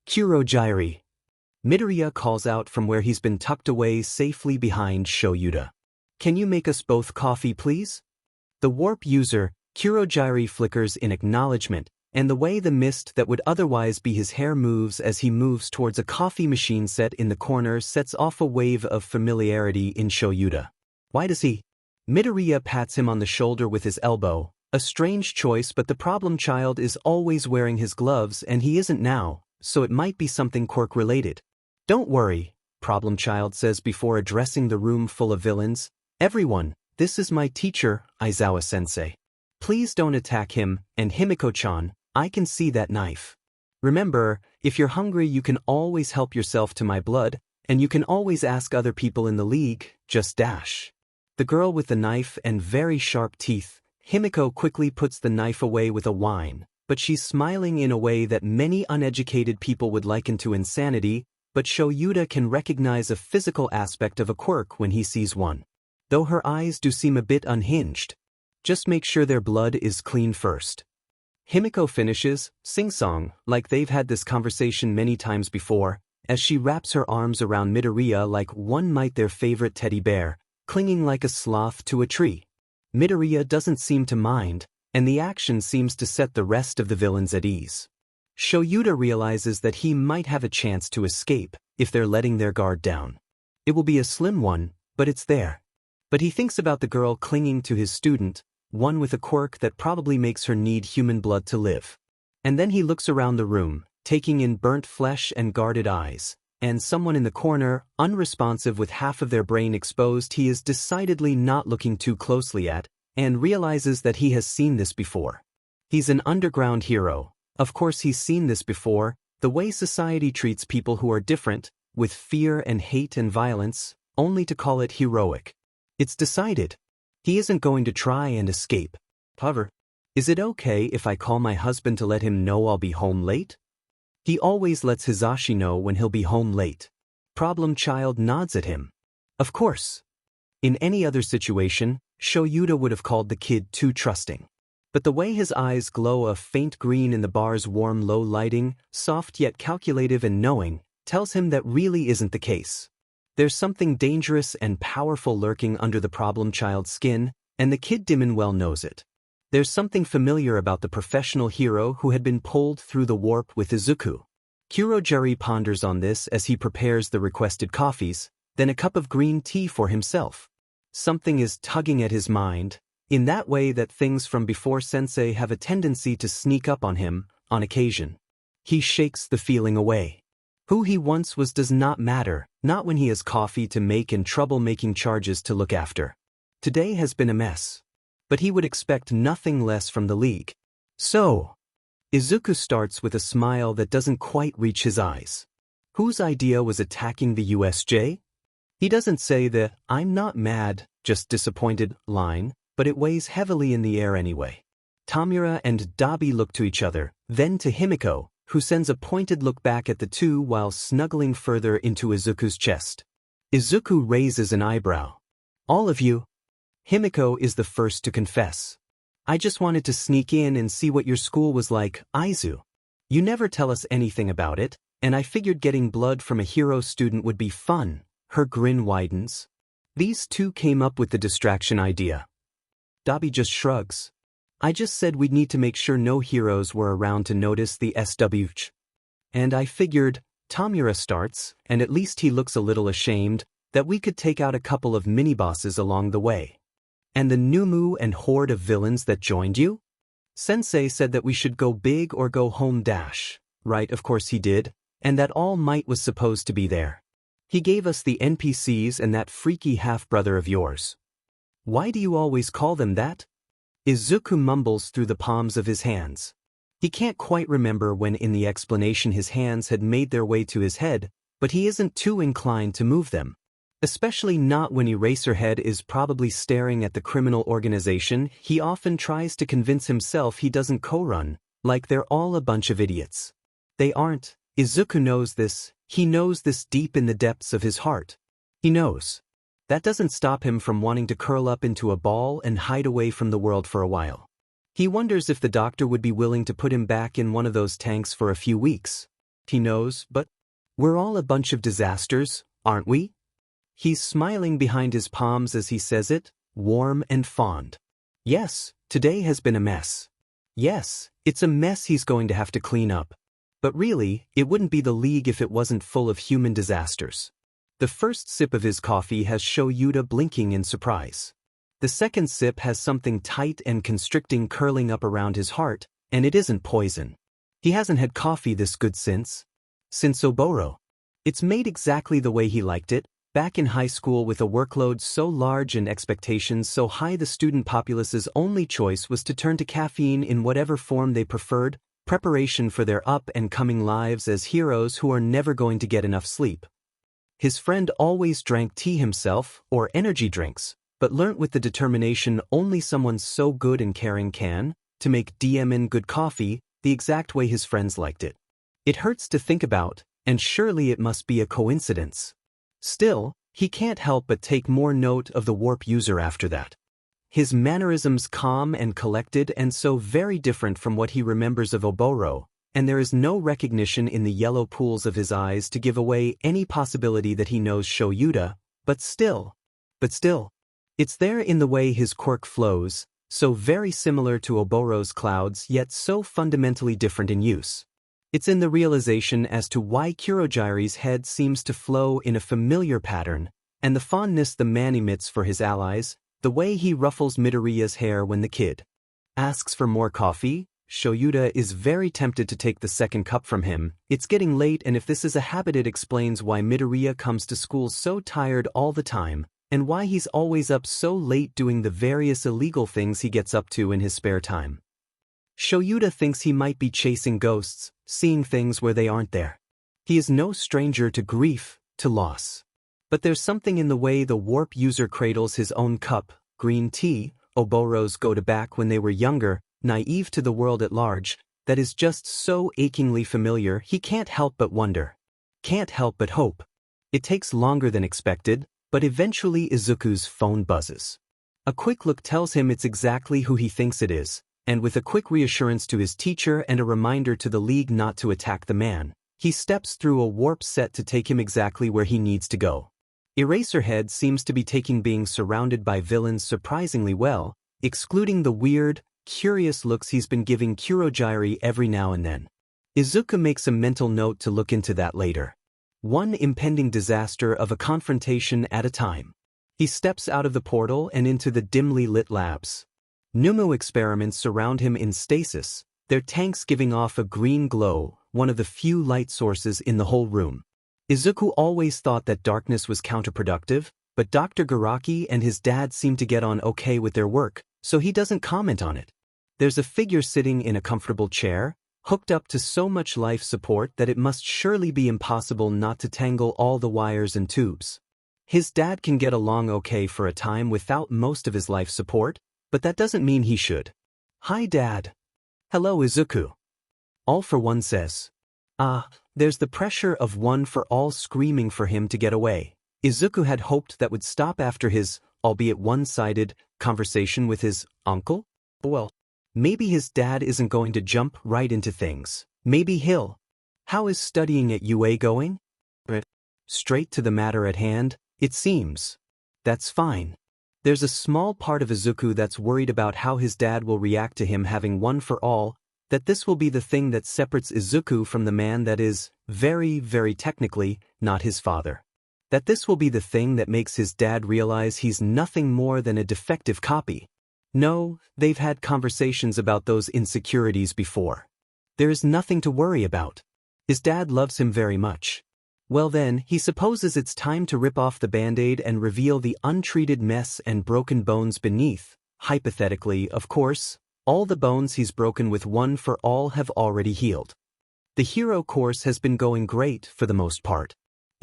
Kurogyri. Midoriya calls out from where he's been tucked away safely behind Shoto. Can you make us both coffee, please? The warp user, Kurogyri, flickers in acknowledgement, and the way the mist that would otherwise be his hair moves as he moves towards a coffee machine set in the corner sets off a wave of familiarity in Shoto. Why does he? Midoriya pats him on the shoulder with his elbow, a strange choice, but the problem child is always wearing his gloves and he isn't now, so it might be something Quirk related. Don't worry, problem child says before addressing the room full of villains. Everyone, this is my teacher, Aizawa-sensei. Please don't attack him, and Himiko-chan, I can see that knife. Remember, if you're hungry you can always help yourself to my blood, and you can always ask other people in the league, just dash. The girl with the knife and very sharp teeth, Himiko quickly puts the knife away with a whine, but she's smiling in a way that many uneducated people would liken to insanity, but Shoto can recognize a physical aspect of a quirk when he sees one. Though her eyes do seem a bit unhinged. Just make sure their blood is clean first. Himiko finishes, sing-song, like they've had this conversation many times before, as she wraps her arms around Midoriya like one might their favorite teddy bear, clinging like a sloth to a tree. Midoriya doesn't seem to mind, and the action seems to set the rest of the villains at ease. Shoto realizes that he might have a chance to escape if they're letting their guard down. It will be a slim one, but it's there. But he thinks about the girl clinging to his student, one with a quirk that probably makes her need human blood to live. And then he looks around the room, taking in burnt flesh and guarded eyes, and someone in the corner, unresponsive with half of their brain exposed he is decidedly not looking too closely at, and realizes that he has seen this before. He's an underground hero. Of course he's seen this before, the way society treats people who are different, with fear and hate and violence, only to call it heroic. It's decided. He isn't going to try and escape. However, is it okay if I call my husband to let him know I'll be home late? He always lets Hisashi know when he'll be home late. Problem child nods at him. Of course. In any other situation, Shoto would have called the kid too trusting. But the way his eyes glow a faint green in the bar's warm low lighting, soft yet calculative and knowing, tells him that really isn't the case. There's something dangerous and powerful lurking under the problem child's skin, and the kid Dimon well knows it. There's something familiar about the professional hero who had been pulled through the warp with Izuku. Kurogyri ponders on this as he prepares the requested coffees, then a cup of green tea for himself. Something is tugging at his mind, in that way that things from before Sensei have a tendency to sneak up on him, on occasion. He shakes the feeling away. Who he once was does not matter, not when he has coffee to make and trouble-making charges to look after. Today has been a mess. But he would expect nothing less from the league. So, Izuku starts with a smile that doesn't quite reach his eyes. Whose idea was attacking the USJ? He doesn't say the, I'm not mad, just disappointed, line, but it weighs heavily in the air anyway. Tamura and Dabi look to each other, then to Himiko, who sends a pointed look back at the two while snuggling further into Izuku's chest. Izuku raises an eyebrow. All of you? Himiko is the first to confess. I just wanted to sneak in and see what your school was like, Aizu. You never tell us anything about it, and I figured getting blood from a hero student would be fun. Her grin widens. These two came up with the distraction idea. Dabi just shrugs. I just said we'd need to make sure no heroes were around to notice the SWH. And I figured, Tamura starts, and at least he looks a little ashamed, that we could take out a couple of mini-bosses along the way. And the Numu and horde of villains that joined you? Sensei said that we should go big or go home dash. Right, of course he did, and that All Might was supposed to be there. He gave us the NPCs and that freaky half-brother of yours. Why do you always call them that? Izuku mumbles through the palms of his hands. He can't quite remember when in the explanation his hands had made their way to his head, but he isn't too inclined to move them. Especially not when Eraserhead is probably staring at the criminal organization. He often tries to convince himself he doesn't co-run, like they're all a bunch of idiots. They aren't. Izuku knows this. He knows this deep in the depths of his heart. He knows. That doesn't stop him from wanting to curl up into a ball and hide away from the world for a while. He wonders if the doctor would be willing to put him back in one of those tanks for a few weeks. He knows, but we're all a bunch of disasters, aren't we? He's smiling behind his palms as he says it, warm and fond. Yes, today has been a mess. Yes, it's a mess he's going to have to clean up. But really, it wouldn't be the League if it wasn't full of human disasters. The first sip of his coffee has Shoto blinking in surprise. The second sip has something tight and constricting curling up around his heart, and it isn't poison. He hasn't had coffee this good since Oboro. It's made exactly the way he liked it, back in high school with a workload so large and expectations so high the student populace's only choice was to turn to caffeine in whatever form they preferred, preparation for their up-and-coming lives as heroes who are never going to get enough sleep. His friend always drank tea himself, or energy drinks, but learnt with the determination only someone so good and caring can, to make DMN good coffee, the exact way his friends liked it. It hurts to think about, and surely it must be a coincidence. Still, he can't help but take more note of the warp user after that. His mannerisms calm and collected and so very different from what he remembers of Oboro, and there is no recognition in the yellow pools of his eyes to give away any possibility that he knows Shoto, but still, it's there in the way his quirk flows, so very similar to Oboro's clouds yet so fundamentally different in use. It's in the realization as to why Kurogiri's head seems to flow in a familiar pattern, and the fondness the man emits for his allies, the way he ruffles Midoriya's hair when the kid asks for more coffee. Shoto is very tempted to take the second cup from him. It's getting late, and if this is a habit it explains why Midoriya comes to school so tired all the time, and why he's always up so late doing the various illegal things he gets up to in his spare time. Shoto thinks he might be chasing ghosts, seeing things where they aren't there. He is no stranger to grief, to loss. But there's something in the way the warp user cradles his own cup, green tea, Oboro's go to back when they were younger, naive to the world at large, that is just so achingly familiar he can't help but wonder. Can't help but hope. It takes longer than expected, but eventually Izuku's phone buzzes. A quick look tells him it's exactly who he thinks it is, and with a quick reassurance to his teacher and a reminder to the League not to attack the man, he steps through a warp set to take him exactly where he needs to go. Eraserhead seems to be taking being surrounded by villains surprisingly well, excluding the weird, curious looks he's been giving Kurogiri every now and then. Izuku makes a mental note to look into that later. One impending disaster of a confrontation at a time. He steps out of the portal and into the dimly lit labs. Numu experiments surround him in stasis, their tanks giving off a green glow, one of the few light sources in the whole room. Izuku always thought that darkness was counterproductive, but Dr. Garaki and his dad seem to get on okay with their work, so he doesn't comment on it. There's a figure sitting in a comfortable chair, hooked up to so much life support that it must surely be impossible not to tangle all the wires and tubes. His dad can get along okay for a time without most of his life support, but that doesn't mean he should. Hi Dad. Hello Izuku. All for One says. There's the pressure of One for All screaming for him to get away. Izuku had hoped that would stop after his, albeit one-sided, conversation with his uncle. Well, maybe his dad isn't going to jump right into things. Maybe he'll. How is studying at UA going? Straight to the matter at hand, it seems. That's fine. There's a small part of Izuku that's worried about how his dad will react to him having One for All, that this will be the thing that separates Izuku from the man that is, very, very technically, not his father. That this will be the thing that makes his dad realize he's nothing more than a defective copy. No, they've had conversations about those insecurities before. There is nothing to worry about. His dad loves him very much. Well then, he supposes it's time to rip off the band-aid and reveal the untreated mess and broken bones beneath. Hypothetically, of course, all the bones he's broken with One for All have already healed. The hero course has been going great for the most part.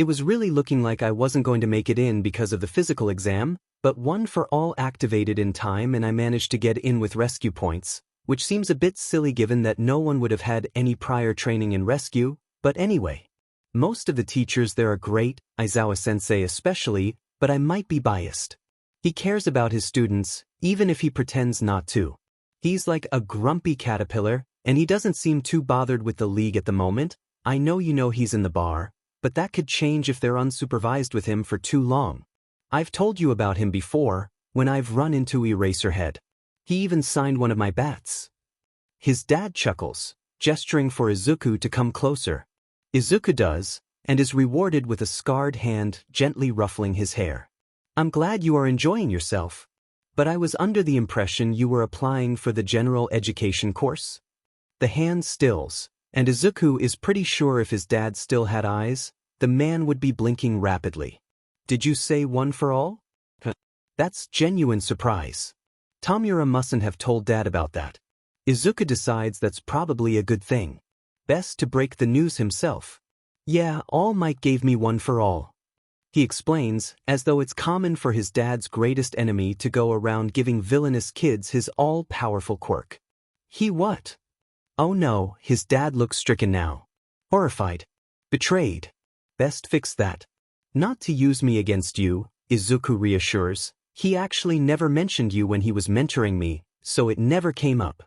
It was really looking like I wasn't going to make it in because of the physical exam, but one for all activated in time and I managed to get in with rescue points, which seems a bit silly given that no one would have had any prior training in rescue, but anyway. Most of the teachers there are great, Aizawa-sensei especially, but I might be biased. He cares about his students, even if he pretends not to. He's like a grumpy caterpillar, and he doesn't seem too bothered with the league at the moment. I know you know he's in the bar, but that could change if they're unsupervised with him for too long. I've told you about him before, when I've run into Eraserhead. He even signed one of my bats. His dad chuckles, gesturing for Izuku to come closer. Izuku does, and is rewarded with a scarred hand gently ruffling his hair. I'm glad you are enjoying yourself. But I was under the impression you were applying for the general education course? The hand stills, and Izuku is pretty sure if his dad still had eyes, the man would be blinking rapidly. Did you say one for all? That's genuine surprise. Tamura mustn't have told Dad about that. Izuku decides that's probably a good thing. Best to break the news himself. Yeah, All Might gave me one for all. He explains, as though it's common for his dad's greatest enemy to go around giving villainous kids his all-powerful quirk. He what? Oh no, his dad looks stricken now. Horrified. Betrayed. Best fix that. Not to use me against you, Izuku reassures. He actually never mentioned you when he was mentoring me, so it never came up.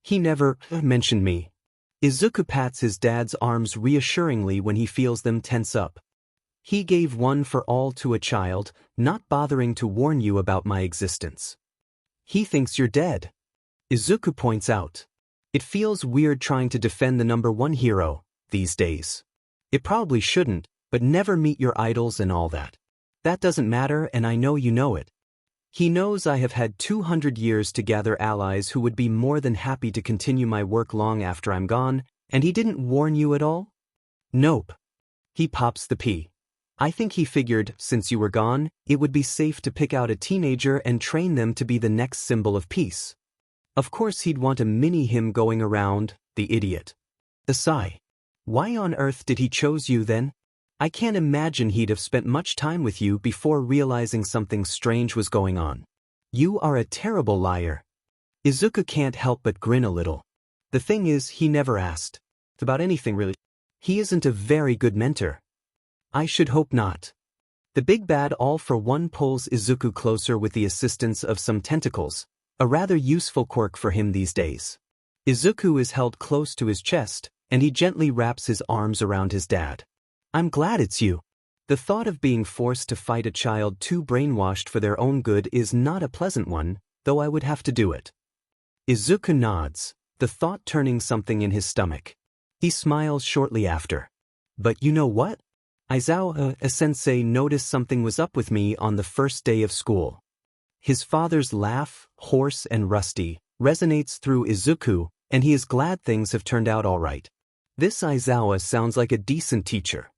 He never mentioned me. Izuku pats his dad's arms reassuringly when he feels them tense up. He gave one for all to a child, not bothering to warn you about my existence. He thinks you're dead. Izuku points out. It feels weird trying to defend the #1 hero these days. It probably shouldn't, but never meet your idols and all that. That doesn't matter and I know you know it. He knows I have had 200 years to gather allies who would be more than happy to continue my work long after I'm gone, and he didn't warn you at all? Nope. He pops the P. I think he figured, since you were gone, it would be safe to pick out a teenager and train them to be the next symbol of peace. Of course he'd want a mini-him going around, the idiot. The sigh. Why on earth did he choose you then? I can't imagine he'd have spent much time with you before realizing something strange was going on. You are a terrible liar. Izuku can't help but grin a little. The thing is, he never asked. About anything really. He isn't a very good mentor. I should hope not. The big bad all for one pulls Izuku closer with the assistance of some tentacles, a rather useful quirk for him these days. Izuku is held close to his chest, and he gently wraps his arms around his dad. I'm glad it's you. The thought of being forced to fight a child too brainwashed for their own good is not a pleasant one, though I would have to do it. Izuku nods, the thought turning something in his stomach. He smiles shortly after. But you know what? Aizawa-sensei noticed something was up with me on the first day of school. His father's laugh, hoarse and rusty, resonates through Izuku, and he is glad things have turned out all right. This Aizawa sounds like a decent teacher.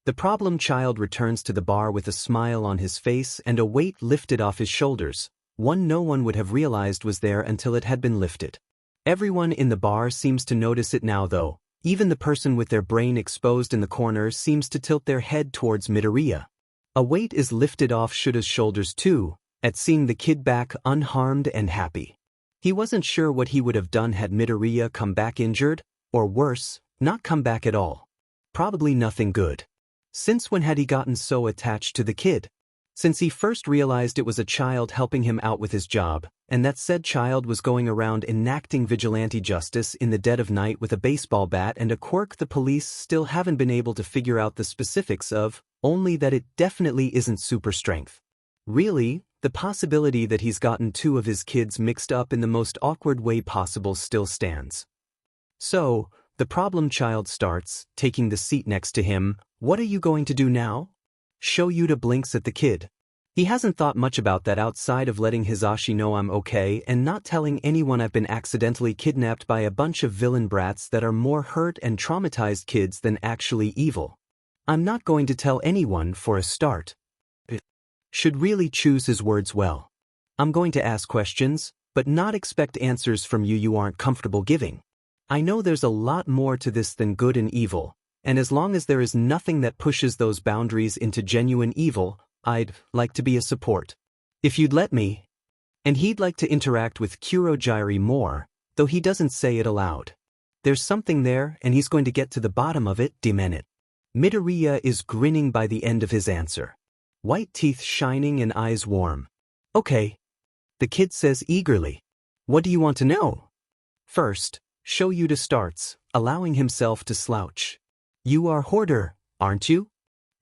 The problem child returns to the bar with a smile on his face and a weight lifted off his shoulders, one no one would have realized was there until it had been lifted. Everyone in the bar seems to notice it now though. Even the person with their brain exposed in the corner seems to tilt their head towards Midoriya. A weight is lifted off Shoto's shoulders too, at seeing the kid back unharmed and happy. He wasn't sure what he would have done had Midoriya come back injured, or worse, not come back at all. Probably nothing good. Since when had he gotten so attached to the kid? Since he first realized it was a child helping him out with his job, and that said child was going around enacting vigilante justice in the dead of night with a baseball bat and a quirk the police still haven't been able to figure out the specifics of, only that it definitely isn't super strength. Really, the possibility that he's gotten two of his kids mixed up in the most awkward way possible still stands. So, the problem child starts, taking the seat next to him. What are you going to do now? Show Yuta blinks at the kid. He hasn't thought much about that outside of letting Hisashi know I'm okay and not telling anyone I've been accidentally kidnapped by a bunch of villain brats that are more hurt and traumatized kids than actually evil. I'm not going to tell anyone for a start. Should really choose his words well. I'm going to ask questions, but not expect answers from you aren't comfortable giving. I know there's a lot more to this than good and evil, and as long as there is nothing that pushes those boundaries into genuine evil, I'd like to be a support. If you'd let me. And he'd like to interact with Kurogyari more, though he doesn't say it aloud. There's something there, and he's going to get to the bottom of it, demon it. Midoriya is grinning by the end of his answer. White teeth shining and eyes warm. Okay. The kid says eagerly. What do you want to know? First, Shoyuta starts, allowing himself to slouch. You are hoarder, aren't you?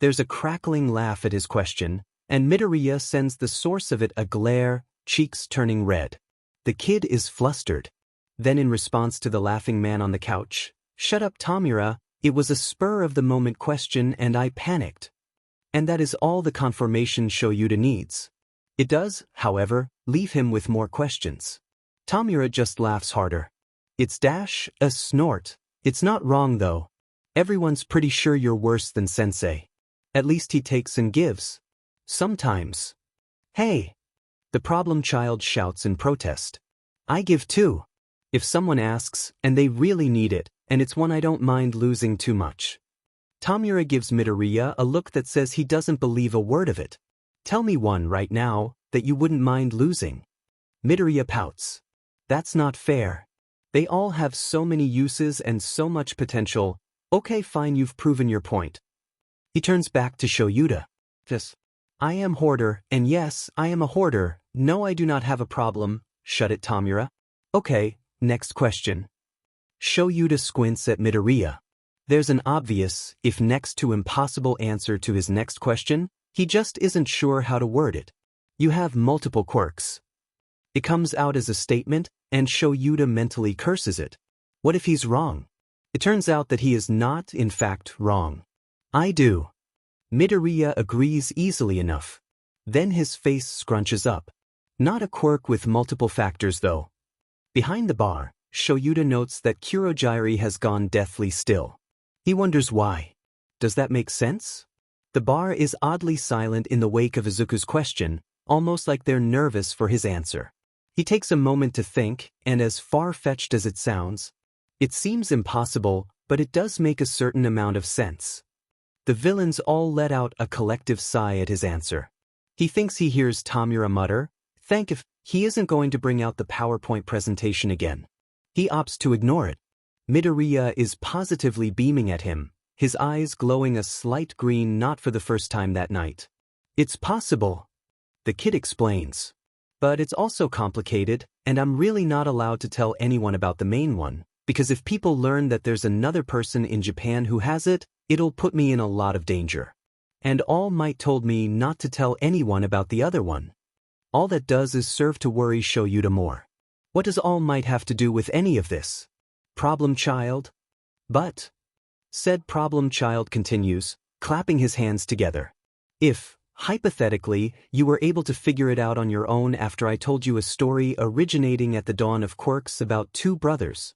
There's a crackling laugh at his question, and Midoriya sends the source of it a glare, cheeks turning red. The kid is flustered. Then in response to the laughing man on the couch, shut up Tamura, it was a spur-of-the-moment question and I panicked. And that is all the confirmation Shoyuta needs. It does, however, leave him with more questions. Tamura just laughs harder. It's a snort. It's not wrong though. Everyone's pretty sure you're worse than sensei. At least he takes and gives. Sometimes. Hey! The problem child shouts in protest. I give too. If someone asks, and they really need it, and it's one I don't mind losing too much. Tamura gives Midoriya a look that says he doesn't believe a word of it. Tell me one right now, that you wouldn't mind losing. Midoriya pouts. That's not fair. They all have so many uses and so much potential. Okay, fine, you've proven your point. He turns back to Shoyuta. Yes. I am hoarder, and yes, I am a hoarder. No, I do not have a problem. Shut it, Tamura. Okay, next question. Shoyuta squints at Midoriya. There's an obvious, if next to impossible answer to his next question. He just isn't sure how to word it. You have multiple quirks. It comes out as a statement, and Shoyuta mentally curses it. What if he's wrong? It turns out that he is not, in fact, wrong. I do. Midoriya agrees easily enough. Then his face scrunches up. Not a quirk with multiple factors though. Behind the bar, Shoyuta notes that Kurogyari has gone deathly still. He wonders why. Does that make sense? The bar is oddly silent in the wake of Izuku's question, almost like they're nervous for his answer. He takes a moment to think, and as far-fetched as it sounds, it seems impossible, but it does make a certain amount of sense. The villains all let out a collective sigh at his answer. He thinks he hears Tamura mutter, "Thank if he isn't going to bring out the PowerPoint presentation again." He opts to ignore it. Midoriya is positively beaming at him, his eyes glowing a slight green not for the first time that night. It's possible. The kid explains. But it's also complicated, and I'm really not allowed to tell anyone about the main one, because if people learn that there's another person in Japan who has it, it'll put me in a lot of danger. And All Might told me not to tell anyone about the other one. All that does is serve to worry Shoyuta more. What does All Might have to do with any of this? Problem child? But, said problem child continues, clapping his hands together. If, hypothetically, you were able to figure it out on your own after I told you a story originating at the dawn of quirks about two brothers.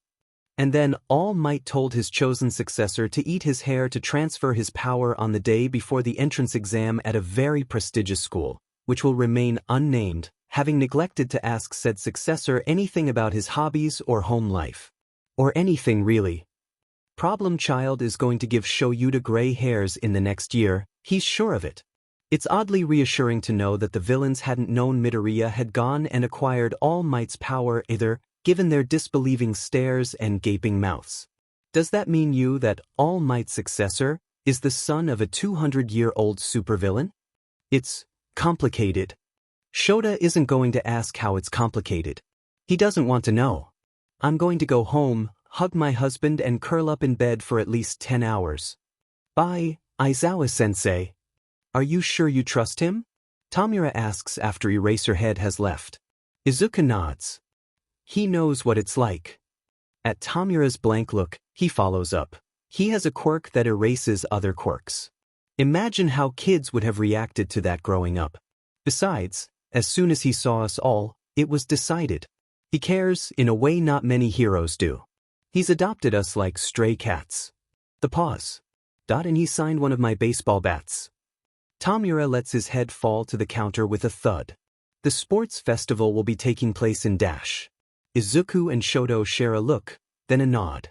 And then All Might told his chosen successor to eat his hair to transfer his power on the day before the entrance exam at a very prestigious school, which will remain unnamed, having neglected to ask said successor anything about his hobbies or home life. Or anything really. Problem child is going to give Shoyuta gray hairs in the next year, he's sure of it. It's oddly reassuring to know that the villains hadn't known Midoriya had gone and acquired All Might's power either, given their disbelieving stares and gaping mouths. Does that mean that All Might's successor is the son of a 200-year-old supervillain? It's complicated. Shoto isn't going to ask how it's complicated. He doesn't want to know. I'm going to go home, hug my husband and curl up in bed for at least 10 hours. Bye, Aizawa-sensei. Are you sure you trust him? Tamura asks after Eraserhead has left. Izuku nods. He knows what it's like. At Tamura's blank look, he follows up. He has a quirk that erases other quirks. Imagine how kids would have reacted to that growing up. Besides, as soon as he saw us all, it was decided. He cares in a way not many heroes do. He's adopted us like stray cats. The pause. And he signed one of my baseball bats. Tamura lets his head fall to the counter with a thud. The sports festival will be taking place in Dash. Izuku and Shoto share a look, then a nod.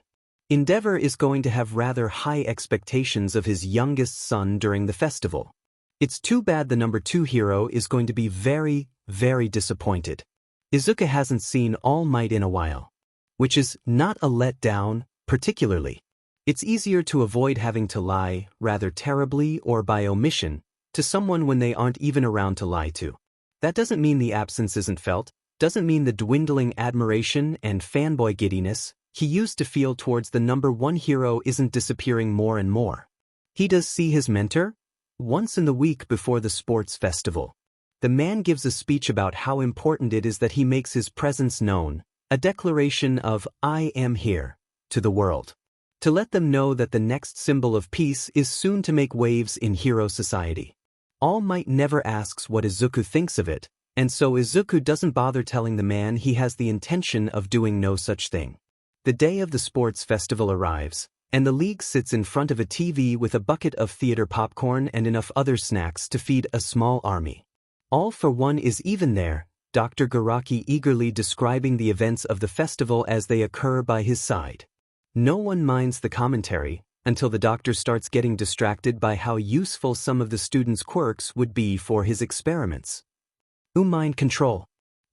Endeavor is going to have rather high expectations of his youngest son during the festival. It's too bad the number 2 hero is going to be very, very disappointed. Izuku hasn't seen All Might in a while. Which is not a letdown, particularly. It's easier to avoid having to lie, rather terribly or by omission, to someone when they aren't even around to lie to. That doesn't mean the absence isn't felt, doesn't mean the dwindling admiration and fanboy giddiness he used to feel towards the number 1 hero isn't disappearing more and more. He does see his mentor once in the week before the sports festival. The man gives a speech about how important it is that he makes his presence known, a declaration of "I am here" to the world. To let them know that the next symbol of peace is soon to make waves in hero society. All Might never asks what Izuku thinks of it, and so Izuku doesn't bother telling the man he has the intention of doing no such thing. The day of the sports festival arrives, and the league sits in front of a TV with a bucket of theater popcorn and enough other snacks to feed a small army. All for One is even there, Dr. Garaki eagerly describing the events of the festival as they occur by his side. No one minds the commentary, until the doctor starts getting distracted by how useful some of the students' quirks would be for his experiments. Mind control.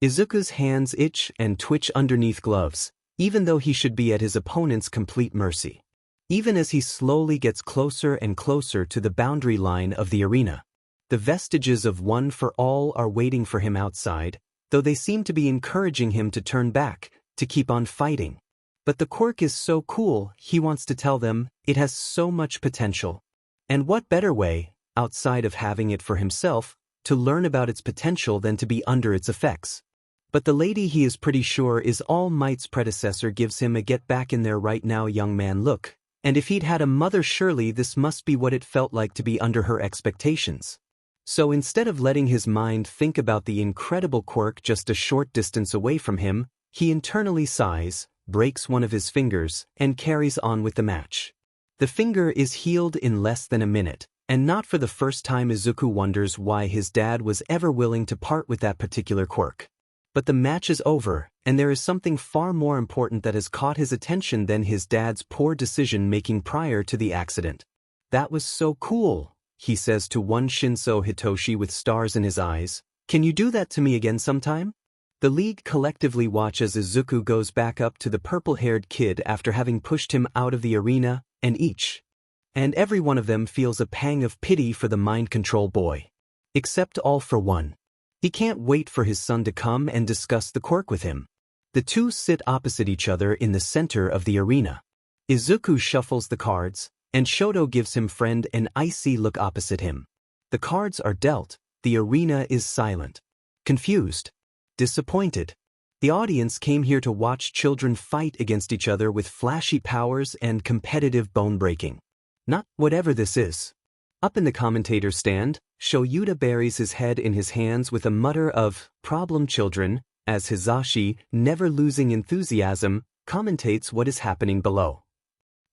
Izuku's hands itch and twitch underneath gloves, even though he should be at his opponent's complete mercy. Even as he slowly gets closer and closer to the boundary line of the arena. The vestiges of One for All are waiting for him outside, though they seem to be encouraging him to turn back, to keep on fighting. But the quirk is so cool, he wants to tell them, it has so much potential. And what better way, outside of having it for himself, to learn about its potential than to be under its effects? But the lady he is pretty sure is All Might's predecessor gives him a get back in there right now young man look, and if he'd had a mother surely this must be what it felt like to be under her expectations. So instead of letting his mind think about the incredible quirk just a short distance away from him, he internally sighs, breaks one of his fingers, and carries on with the match. The finger is healed in less than a minute, and not for the first time Izuku wonders why his dad was ever willing to part with that particular quirk. But the match is over, and there is something far more important that has caught his attention than his dad's poor decision-making prior to the accident. That was so cool, he says to one Shinso Hitoshi with stars in his eyes. Can you do that to me again sometime? The league collectively watch as Izuku goes back up to the purple-haired kid after having pushed him out of the arena, and every one of them feels a pang of pity for the mind control boy. Except All for One. He can't wait for his son to come and discuss the quirk with him. The two sit opposite each other in the center of the arena. Izuku shuffles the cards, and Shoto gives him friend an icy look opposite him. The cards are dealt, the arena is silent. Confused. Disappointed. The audience came here to watch children fight against each other with flashy powers and competitive bone-breaking. Not whatever this is. Up in the commentator stand, Shoyuta buries his head in his hands with a mutter of "problem children," as Hizashi, never losing enthusiasm, commentates what is happening below.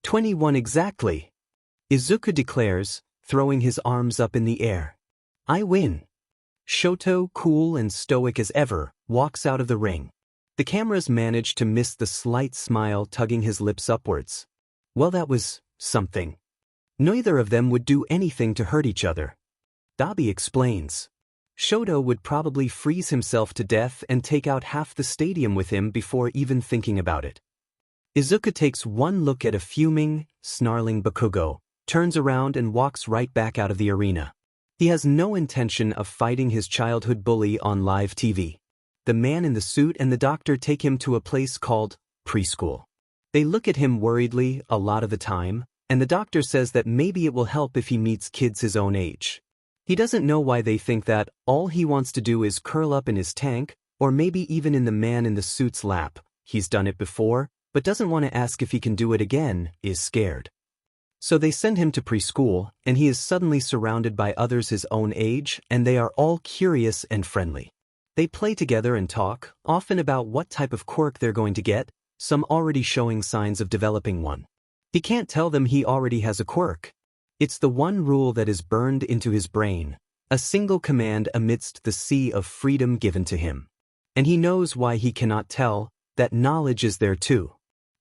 21 exactly. Izuku declares, throwing his arms up in the air. I win. Shoto, cool and stoic as ever, walks out of the ring. The cameras manage to miss the slight smile tugging his lips upwards. Well, that was something. Neither of them would do anything to hurt each other. Dabi explains. Shoto would probably freeze himself to death and take out half the stadium with him before even thinking about it. Izuku takes one look at a fuming, snarling Bakugo, turns around and walks right back out of the arena. He has no intention of fighting his childhood bully on live TV. The man in the suit and the doctor take him to a place called preschool. They look at him worriedly a lot of the time, and the doctor says that maybe it will help if he meets kids his own age. He doesn't know why they think that all he wants to do is curl up in his tank, or maybe even in the man in the suit's lap. He's done it before, but doesn't want to ask if he can do it again, is scared. So they send him to preschool, and he is suddenly surrounded by others his own age, and they are all curious and friendly. They play together and talk, often about what type of quirk they're going to get, some already showing signs of developing one. He can't tell them he already has a quirk. It's the one rule that is burned into his brain, a single command amidst the sea of freedom given to him. And he knows why he cannot tell, that knowledge is there too.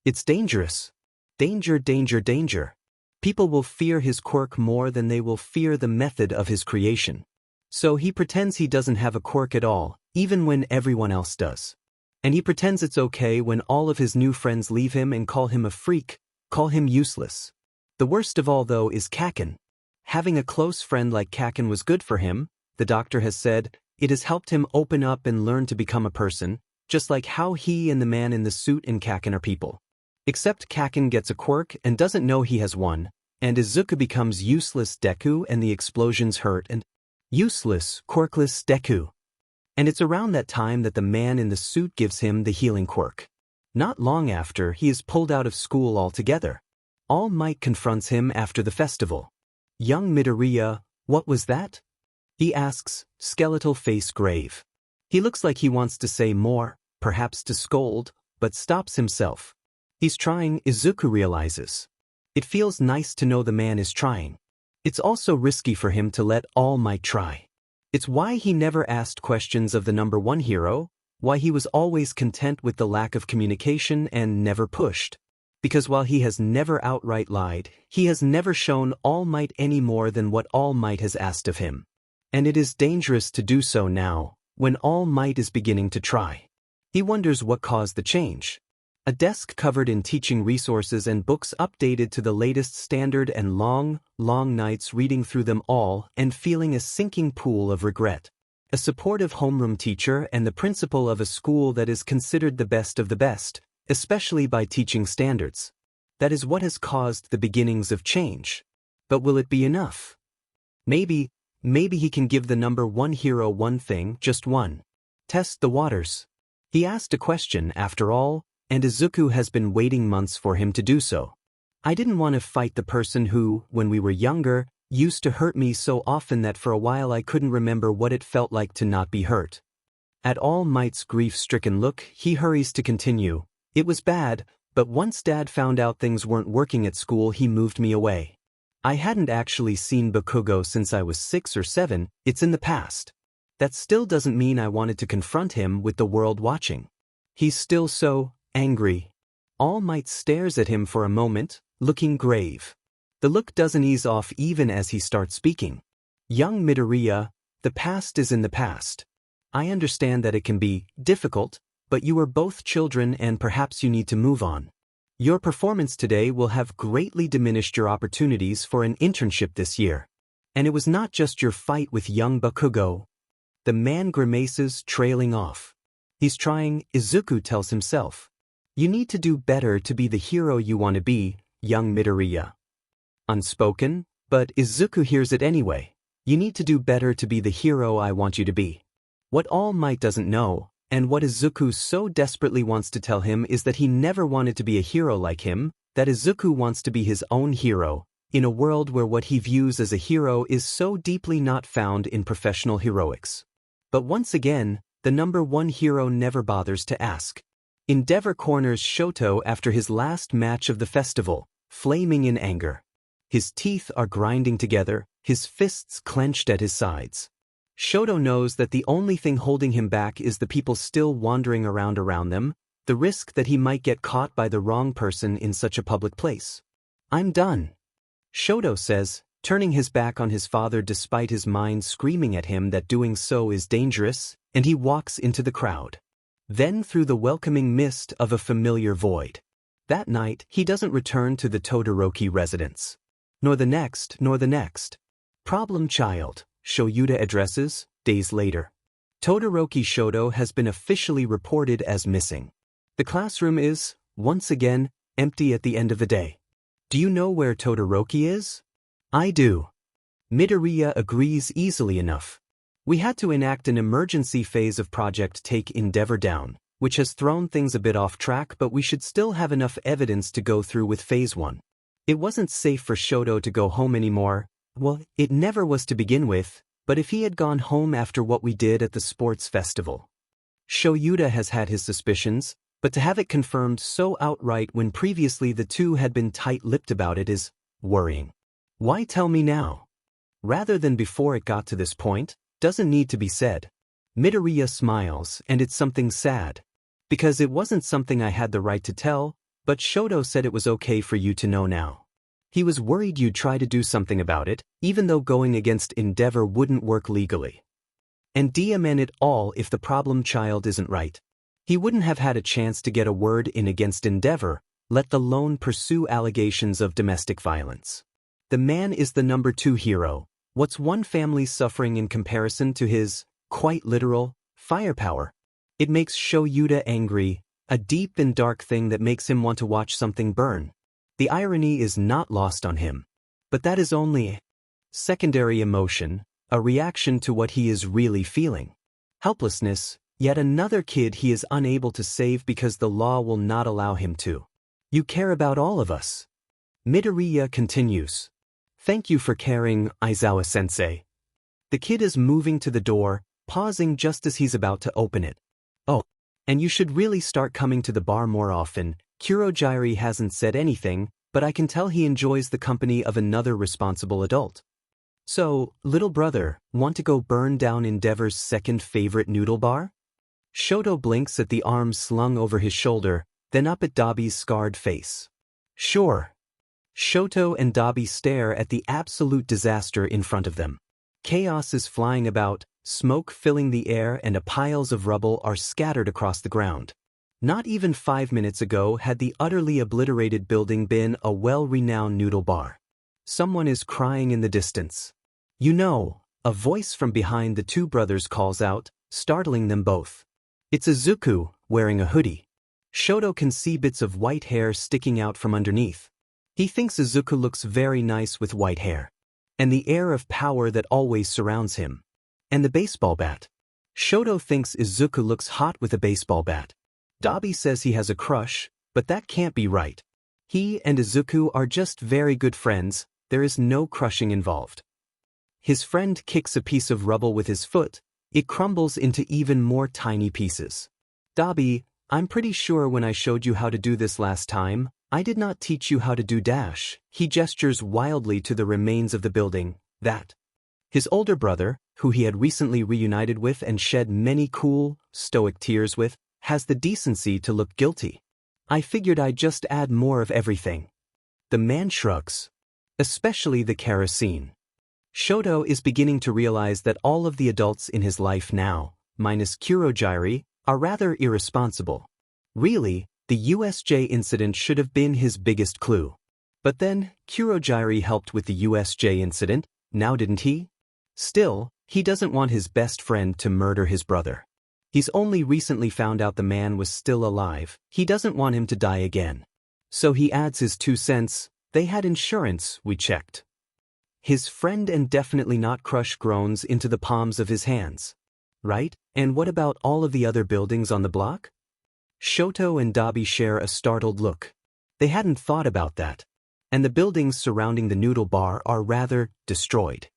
It's dangerous. Danger, danger, danger. People will fear his quirk more than they will fear the method of his creation. So he pretends he doesn't have a quirk at all, even when everyone else does. And he pretends it's okay when all of his new friends leave him and call him a freak, call him useless. The worst of all, though, is Kaken. Having a close friend like Kaken was good for him, the doctor has said. It has helped him open up and learn to become a person, just like how he and the man in the suit in Kaken are people. Except Kaken gets a quirk and doesn't know he has one, and Izuku becomes useless Deku and the explosions hurt and useless, quirkless Deku. And it's around that time that the man in the suit gives him the healing quirk. Not long after, he is pulled out of school altogether. All Might confronts him after the festival. Young Midoriya, what was that? He asks, skeletal face grave. He looks like he wants to say more, perhaps to scold, but stops himself. He's trying, Izuku realizes. It feels nice to know the man is trying. It's also risky for him to let All Might try. It's why he never asked questions of the number one hero, why he was always content with the lack of communication and never pushed. Because while he has never outright lied, he has never shown All Might any more than what All Might has asked of him. And it is dangerous to do so now, when All Might is beginning to try. He wonders what caused the change. A desk covered in teaching resources and books updated to the latest standard and long, long nights reading through them all and feeling a sinking pool of regret. A supportive homeroom teacher and the principal of a school that is considered the best of the best, especially by teaching standards. That is what has caused the beginnings of change. But will it be enough? Maybe he can give the number one hero one thing, just one. Test the waters. He asked a question after all, and Izuku has been waiting months for him to do so. I didn't want to fight the person who, when we were younger, used to hurt me so often that for a while I couldn't remember what it felt like to not be hurt. At All Might's grief-stricken look, he hurries to continue. It was bad, but once Dad found out things weren't working at school, he moved me away. I hadn't actually seen Bakugo since I was 6 or 7, it's in the past. That still doesn't mean I wanted to confront him with the world watching. He's still so angry. All Might stares at him for a moment, looking grave. The look doesn't ease off even as he starts speaking. Young Midoriya, the past is in the past. I understand that it can be difficult, but you are both children and perhaps you need to move on. Your performance today will have greatly diminished your opportunities for an internship this year. And it was not just your fight with young Bakugo. The man grimaces, trailing off. He's trying, Izuku tells himself. You need to do better to be the hero you want to be, young Midoriya. Unspoken, but Izuku hears it anyway. You need to do better to be the hero I want you to be. What All Might doesn't know, and what Izuku so desperately wants to tell him, is that he never wanted to be a hero like him, that Izuku wants to be his own hero, in a world where what he views as a hero is so deeply not found in professional heroics. But once again, the number one hero never bothers to ask. Endeavor corners Shoto after his last match of the festival, flaming in anger. His teeth are grinding together, his fists clenched at his sides. Shoto knows that the only thing holding him back is the people still wandering around them, the risk that he might get caught by the wrong person in such a public place. I'm done, Shoto says, turning his back on his father despite his mind screaming at him that doing so is dangerous, and he walks into the crowd. Then through the welcoming mist of a familiar void. That night, he doesn't return to the Todoroki residence. Nor the next, nor the next. Problem child, Shoyuta addresses, days later. Todoroki Shoto has been officially reported as missing. The classroom is, once again, empty at the end of the day. Do you know where Todoroki is? I do. Midoriya agrees easily enough. We had to enact an emergency phase of Project Take Endeavor down, which has thrown things a bit off track, but we should still have enough evidence to go through with Phase 1. It wasn't safe for Shoto to go home anymore. Well, it never was to begin with, but if he had gone home after what we did at the sports festival. Shoyuta has had his suspicions, but to have it confirmed so outright when previously the two had been tight-lipped about it is worrying. Why tell me now? Rather than before it got to this point, doesn't need to be said. Midoriya smiles, and it's something sad. Because it wasn't something I had the right to tell, But Shoto said it was okay for you to know now. He was worried you'd try to do something about it, even though going against Endeavor wouldn't work legally. And DMN it all if the problem child isn't right. He wouldn't have had a chance to get a word in against Endeavor, let alone pursue allegations of domestic violence. The man is the number 2 hero. What's one family's suffering in comparison to his, quite literal, firepower? It makes Shoyuta angry, a deep and dark thing that makes him want to watch something burn. The irony is not lost on him. But that is only a secondary emotion, a reaction to what he is really feeling. Helplessness, yet another kid he is unable to save because the law will not allow him to. You care about all of us. Midoriya continues. Thank you for caring, Aizawa-sensei. The kid is moving to the door, pausing just as he's about to open it. Oh, and you should really start coming to the bar more often. Kurogyari hasn't said anything, but I can tell he enjoys the company of another responsible adult. So, little brother, want to go burn down Endeavor's second favorite noodle bar? Shoto blinks at the arms slung over his shoulder, then up at Dabi's scarred face. Sure. Shoto and Dabi stare at the absolute disaster in front of them. Chaos is flying about, smoke filling the air and piles of rubble are scattered across the ground. Not even 5 minutes ago had the utterly obliterated building been a well-renowned noodle bar. Someone is crying in the distance. You know, a voice from behind the two brothers calls out, startling them both. It's Izuku, wearing a hoodie. Shoto can see bits of white hair sticking out from underneath. He thinks Izuku looks very nice with white hair. And the air of power that always surrounds him. And the baseball bat. Shoto thinks Izuku looks hot with a baseball bat. Dabi says he has a crush, but that can't be right. He and Izuku are just very good friends, there is no crushing involved. His friend kicks a piece of rubble with his foot, it crumbles into even more tiny pieces. Dabi, I'm pretty sure when I showed you how to do this last time, I did not teach you how to do dash. He gestures wildly to the remains of the building, that. His older brother, who he had recently reunited with and shed many cool, stoic tears with, has the decency to look guilty. I figured I'd just add more of everything. The man shrugs. Especially the kerosene. Shoto is beginning to realize that all of the adults in his life now, minus Kurogyari, are rather irresponsible. Really, the USJ incident should have been his biggest clue. But then, Kurogyari helped with the USJ incident, now didn't he? Still, he doesn't want his best friend to murder his brother. He's only recently found out the man was still alive, he doesn't want him to die again. So he adds his 2 cents, they had insurance, we checked. His friend and definitely not crush groans into the palms of his hands. Right? And what about all of the other buildings on the block? Shoto and Dabi share a startled look. They hadn't thought about that. And the buildings surrounding the noodle bar are rather destroyed.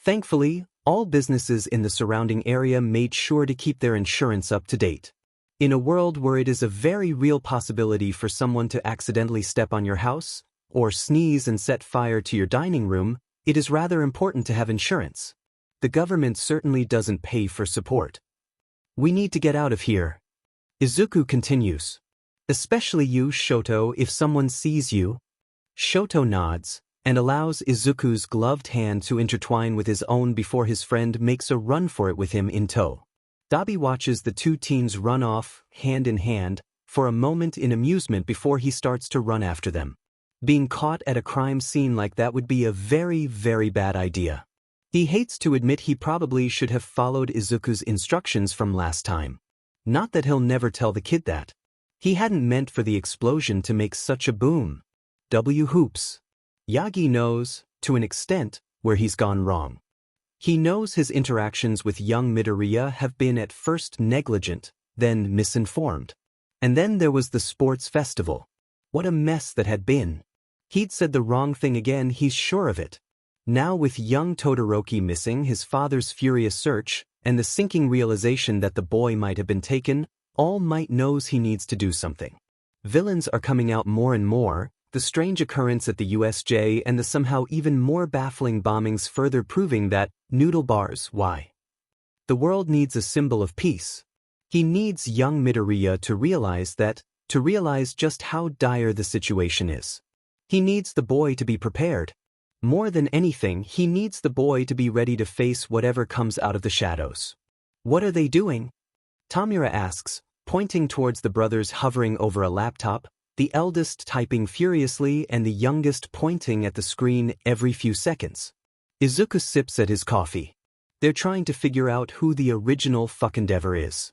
Thankfully, all businesses in the surrounding area made sure to keep their insurance up to date. In a world where it is a very real possibility for someone to accidentally step on your house, or sneeze and set fire to your dining room, it is rather important to have insurance. The government certainly doesn't pay for support. We need to get out of here. Izuku continues. Especially you, Shoto, if someone sees you. Shoto nods, and allows Izuku's gloved hand to intertwine with his own before his friend makes a run for it with him in tow. Dabi watches the two teens run off, hand in hand, for a moment in amusement before he starts to run after them. Being caught at a crime scene like that would be a very, very bad idea. He hates to admit he probably should have followed Izuku's instructions from last time. Not that he'll never tell the kid that. He hadn't meant for the explosion to make such a boom. Hoops. Yagi knows, to an extent, where he's gone wrong. He knows his interactions with young Midoriya have been at first negligent, then misinformed. And then there was the sports festival. What a mess that had been. He'd said the wrong thing again, he's sure of it. Now with young Todoroki missing, his father's furious search, and the sinking realization that the boy might have been taken, All Might knows he needs to do something. Villains are coming out more and more, the strange occurrence at the USJ and the somehow even more baffling bombings further proving that, noodle bars, why? The world needs a symbol of peace. He needs young Midoriya to realize that, to realize just how dire the situation is. He needs the boy to be prepared. More than anything, he needs the boy to be ready to face whatever comes out of the shadows. What are they doing? Tamura asks, pointing towards the brothers hovering over a laptop, the eldest typing furiously and the youngest pointing at the screen every few seconds. Izuku sips at his coffee. They're trying to figure out who the original fuckendever is.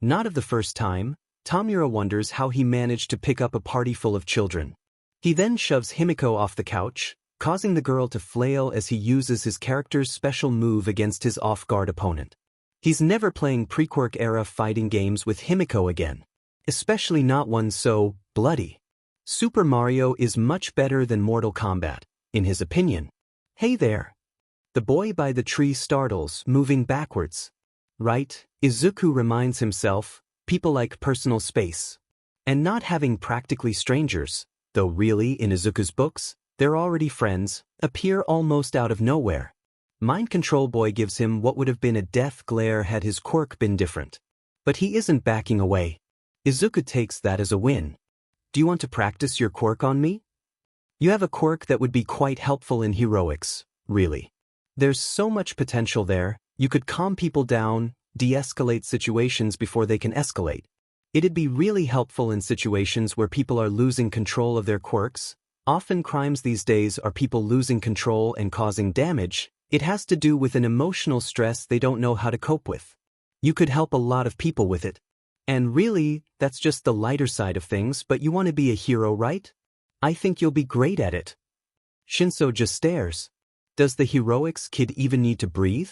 Not of the first time, Tamura wonders how he managed to pick up a party full of children. He then shoves Himiko off the couch, causing the girl to flail as he uses his character's special move against his off-guard opponent. He's never playing pre-Quirk era fighting games with Himiko again, especially not one so bloody. Super Mario is much better than Mortal Kombat, in his opinion. Hey there. The boy by the tree startles, moving backwards. Right, Izuku reminds himself, people like personal space. And not having practically strangers, though really in Izuku's books, they're already friends, appear almost out of nowhere. Mind Control Boy gives him what would have been a death glare had his quirk been different. But he isn't backing away. Izuku takes that as a win. Do you want to practice your quirk on me? You have a quirk that would be quite helpful in heroics, really. There's so much potential there. You could calm people down, de-escalate situations before they can escalate. It'd be really helpful in situations where people are losing control of their quirks. Often crimes these days are people losing control and causing damage. It has to do with an emotional stress they don't know how to cope with. You could help a lot of people with it. And really, that's just the lighter side of things, but you want to be a hero, right? I think you'll be great at it. Shinso just stares. Does the heroics kid even need to breathe?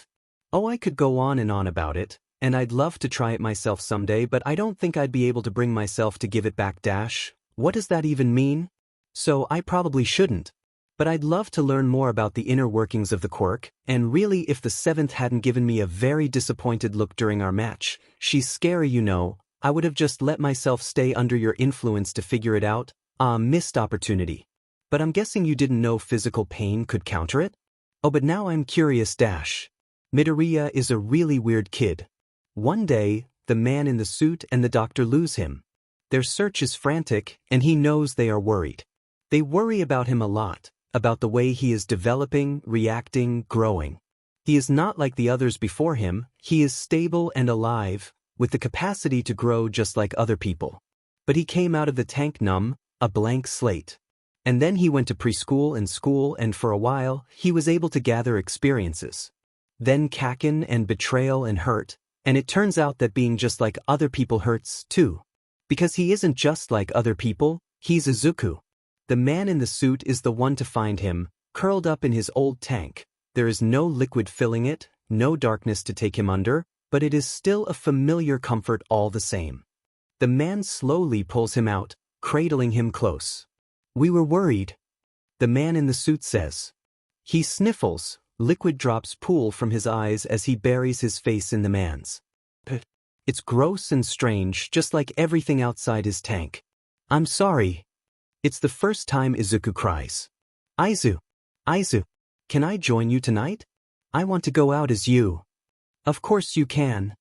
Oh, I could go on and on about it, and I'd love to try it myself someday, but I don't think I'd be able to bring myself to give it back dash. What does that even mean? So I probably shouldn't. But I'd love to learn more about the inner workings of the quirk, and really if the 7th hadn't given me a very disappointed look during our match, she's scary you know, I would have just let myself stay under your influence to figure it out. Missed opportunity. But I'm guessing you didn't know physical pain could counter it? Oh, but now I'm curious dash. Midoriya is a really weird kid. One day, the man in the suit and the doctor lose him. Their search is frantic, and he knows they are worried. They worry about him a lot, about the way he is developing, reacting, growing. He is not like the others before him, he is stable and alive, with the capacity to grow just like other people. But he came out of the tank numb, a blank slate. And then he went to preschool and school, and for a while, he was able to gather experiences. Then Kakken and betrayal and hurt, and it turns out that being just like other people hurts, too. Because he isn't just like other people, he's Izuku. The man in the suit is the one to find him, curled up in his old tank. There is no liquid filling it, no darkness to take him under, but it is still a familiar comfort all the same. The man slowly pulls him out, cradling him close. We were worried. The man in the suit says. He sniffles, liquid drops pool from his eyes as he buries his face in the man's. It's gross and strange, just like everything outside his tank. I'm sorry. It's the first time Izuku cries. Aizu, can I join you tonight? I want to go out as you. Of course you can.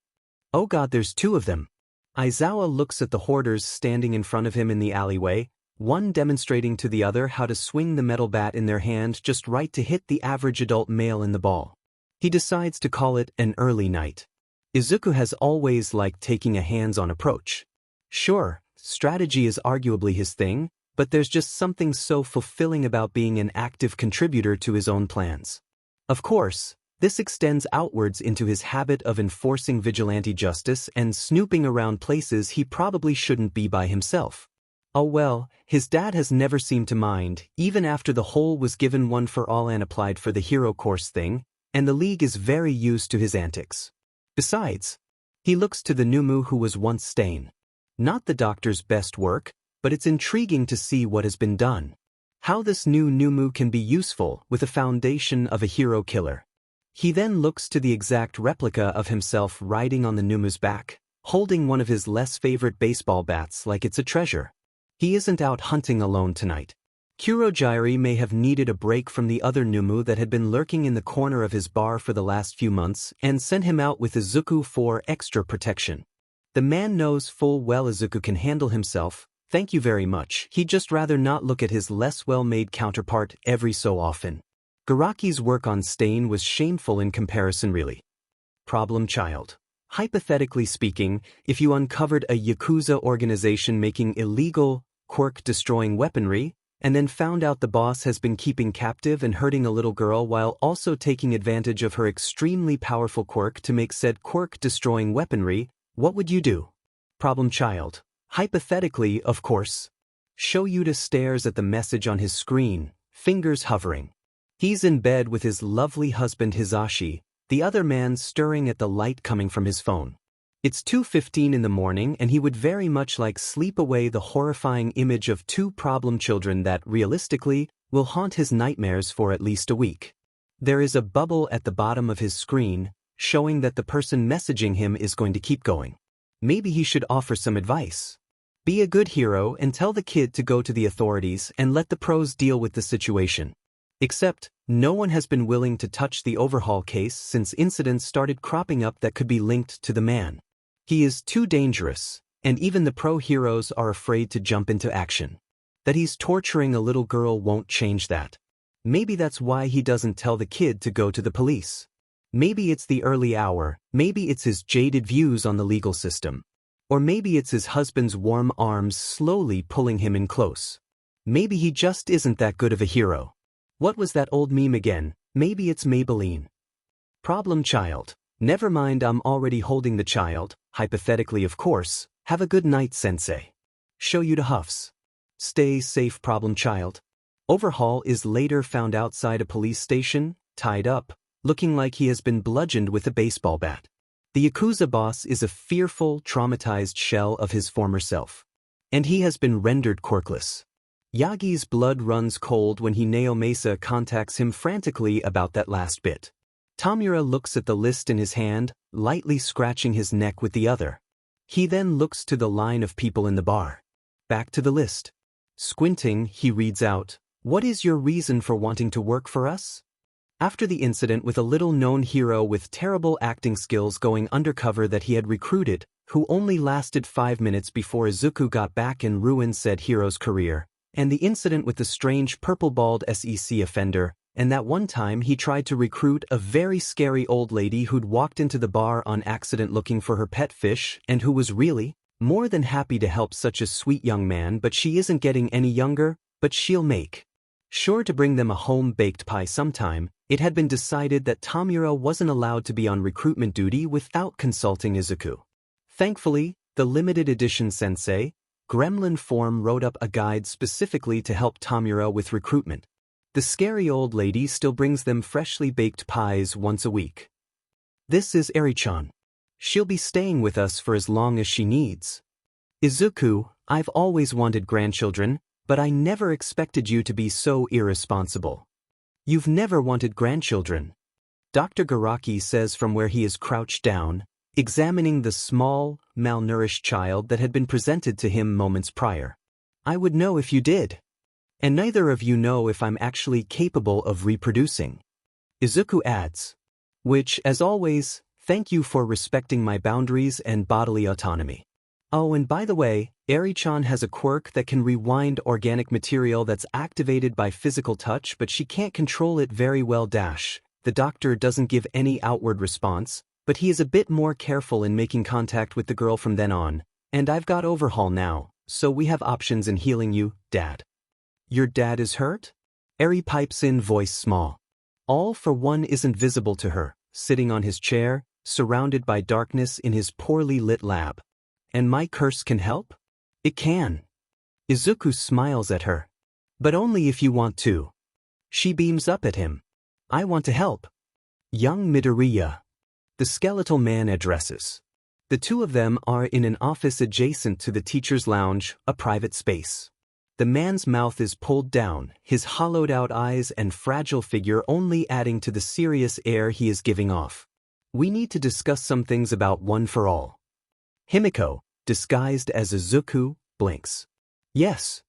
Oh God, there's 2 of them. Aizawa looks at the hoarders standing in front of him in the alleyway, one demonstrating to the other how to swing the metal bat in their hand just right to hit the average adult male in the ball. He decides to call it an early night. Izuku has always liked taking a hands-on approach. Sure, strategy is arguably his thing, but there's just something so fulfilling about being an active contributor to his own plans. Of course, this extends outwards into his habit of enforcing vigilante justice and snooping around places he probably shouldn't be by himself. Oh well, his dad has never seemed to mind, even after the whole was given one for all and applied for the hero course thing, and the league is very used to his antics. Besides, he looks to the Numu who was once Stain. Not the doctor's best work, but it's intriguing to see what has been done. How this new Numu can be useful with a foundation of a hero killer. He then looks to the exact replica of himself riding on the Numu's back, holding one of his less favorite baseball bats like it's a treasure. He isn't out hunting alone tonight. Kurojairi may have needed a break from the other Numu that had been lurking in the corner of his bar for the last few months and sent him out with Izuku for extra protection. The man knows full well Izuku can handle himself, Thank you very much. He'd just rather not look at his less well-made counterpart every so often. Garaki's work on Stain was shameful in comparison really. Problem child. Hypothetically speaking, if you uncovered a Yakuza organization making illegal, Quirk-destroying weaponry, and then found out the boss has been keeping captive and hurting a little girl while also taking advantage of her extremely powerful Quirk to make said Quirk-destroying weaponry, what would you do? Problem child. Hypothetically, of course. Shoto stares at the message on his screen, fingers hovering. He's in bed with his lovely husband Hisashi, the other man stirring at the light coming from his phone. It's 2:15 in the morning and he would very much like sleep away the horrifying image of two problem children that, realistically, will haunt his nightmares for at least a week. There is a bubble at the bottom of his screen, showing that the person messaging him is going to keep going. Maybe he should offer some advice. Be a good hero and tell the kid to go to the authorities and let the pros deal with the situation. Except, no one has been willing to touch the Overhaul case since incidents started cropping up that could be linked to the man. He is too dangerous, and even the pro heroes are afraid to jump into action. That he's torturing a little girl won't change that. Maybe that's why he doesn't tell the kid to go to the police. Maybe it's the early hour, maybe it's his jaded views on the legal system. Or maybe it's his husband's warm arms slowly pulling him in close. Maybe he just isn't that good of a hero. What was that old meme again? Maybe it's Maybelline. Problem child. Never mind, I'm already holding the child, hypothetically of course. Have a good night, sensei. Shoto huffs. Stay safe, problem child. Overhaul is later found outside a police station, tied up, looking like he has been bludgeoned with a baseball bat. The Yakuza boss is a fearful, traumatized shell of his former self. And he has been rendered quirkless. Yagi's blood runs cold when Mesa contacts him frantically about that last bit. Tamura looks at the list in his hand, lightly scratching his neck with the other. He then looks to the line of people in the bar. Back to the list. Squinting, he reads out, "What is your reason for wanting to work for us?" After the incident with a little-known hero with terrible acting skills going undercover that he had recruited, who only lasted 5 minutes before Izuku got back and ruined said hero's career, and the incident with the strange purple-bald SEC offender, and that one time he tried to recruit a very scary old lady who'd walked into the bar on accident looking for her pet fish and who was really more than happy to help such a sweet young man, but she isn't getting any younger, but she'll make sure to bring them a home-baked pie sometime. It had been decided that Tamura wasn't allowed to be on recruitment duty without consulting Izuku. Thankfully, the limited edition sensei, Gremlin form, wrote up a guide specifically to help Tamura with recruitment. The scary old lady still brings them freshly baked pies once a week. This is Eri-chan. She'll be staying with us for as long as she needs. Izuku, I've always wanted grandchildren, but I never expected you to be so irresponsible. You've never wanted grandchildren. Dr. Garaki says from where he is crouched down, examining the small, malnourished child that had been presented to him moments prior. I would know if you did. And neither of you know if I'm actually capable of reproducing. Izuku adds. Which, as always, thank you for respecting my boundaries and bodily autonomy. Oh, and by the way, Eri-chan has a quirk that can rewind organic material that's activated by physical touch, but she can't control it very well. The doctor doesn't give any outward response, but he is a bit more careful in making contact with the girl from then on. And I've got Overhaul now, so we have options in healing you, Dad. Your dad is hurt? Eri pipes in, voice small. All for one isn't visible to her, sitting on his chair, surrounded by darkness in his poorly lit lab. And my curse can help? It can. Izuku smiles at her. But only if you want to. She beams up at him. I want to help. Young Midoriya. The skeletal man addresses. The two of them are in an office adjacent to the teacher's lounge, a private space. The man's mouth is pulled down, his hollowed-out eyes and fragile figure only adding to the serious air he is giving off. We need to discuss some things about One for All. Himiko, disguised as Izuku, blinks. Yes.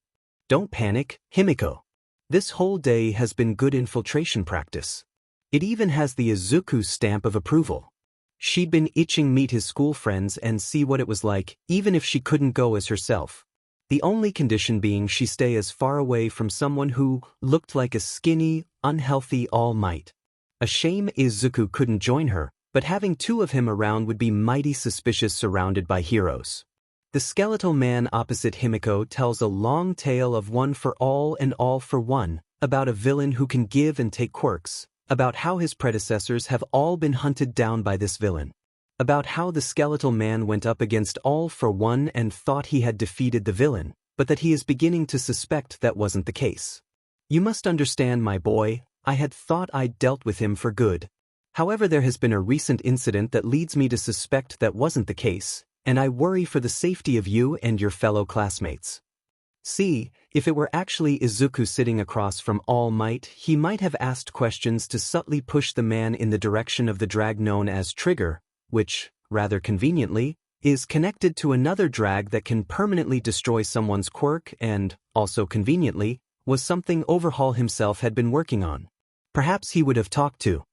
Don't panic, Himiko. This whole day has been good infiltration practice. It even has the Izuku stamp of approval. She'd been itching to meet his school friends and see what it was like, even if she couldn't go as herself. The only condition being she stay as far away from someone who looked like a skinny, unhealthy All Might. A shame Izuku couldn't join her, but having two of him around would be mighty suspicious surrounded by heroes. The skeletal man opposite Himiko tells a long tale of one for all and all for one, about a villain who can give and take quirks, about how his predecessors have all been hunted down by this villain, about how the skeletal man went up against all for one and thought he had defeated the villain, but that he is beginning to suspect that wasn't the case. You must understand, my boy, I had thought I'd dealt with him for good. However, there has been a recent incident that leads me to suspect that wasn't the case, and I worry for the safety of you and your fellow classmates. See, if it were actually Izuku sitting across from All Might, he might have asked questions to subtly push the man in the direction of the drag known as Trigger, which, rather conveniently, is connected to another drag that can permanently destroy someone's quirk and, also conveniently, was something Overhaul himself had been working on. Perhaps he would have talked to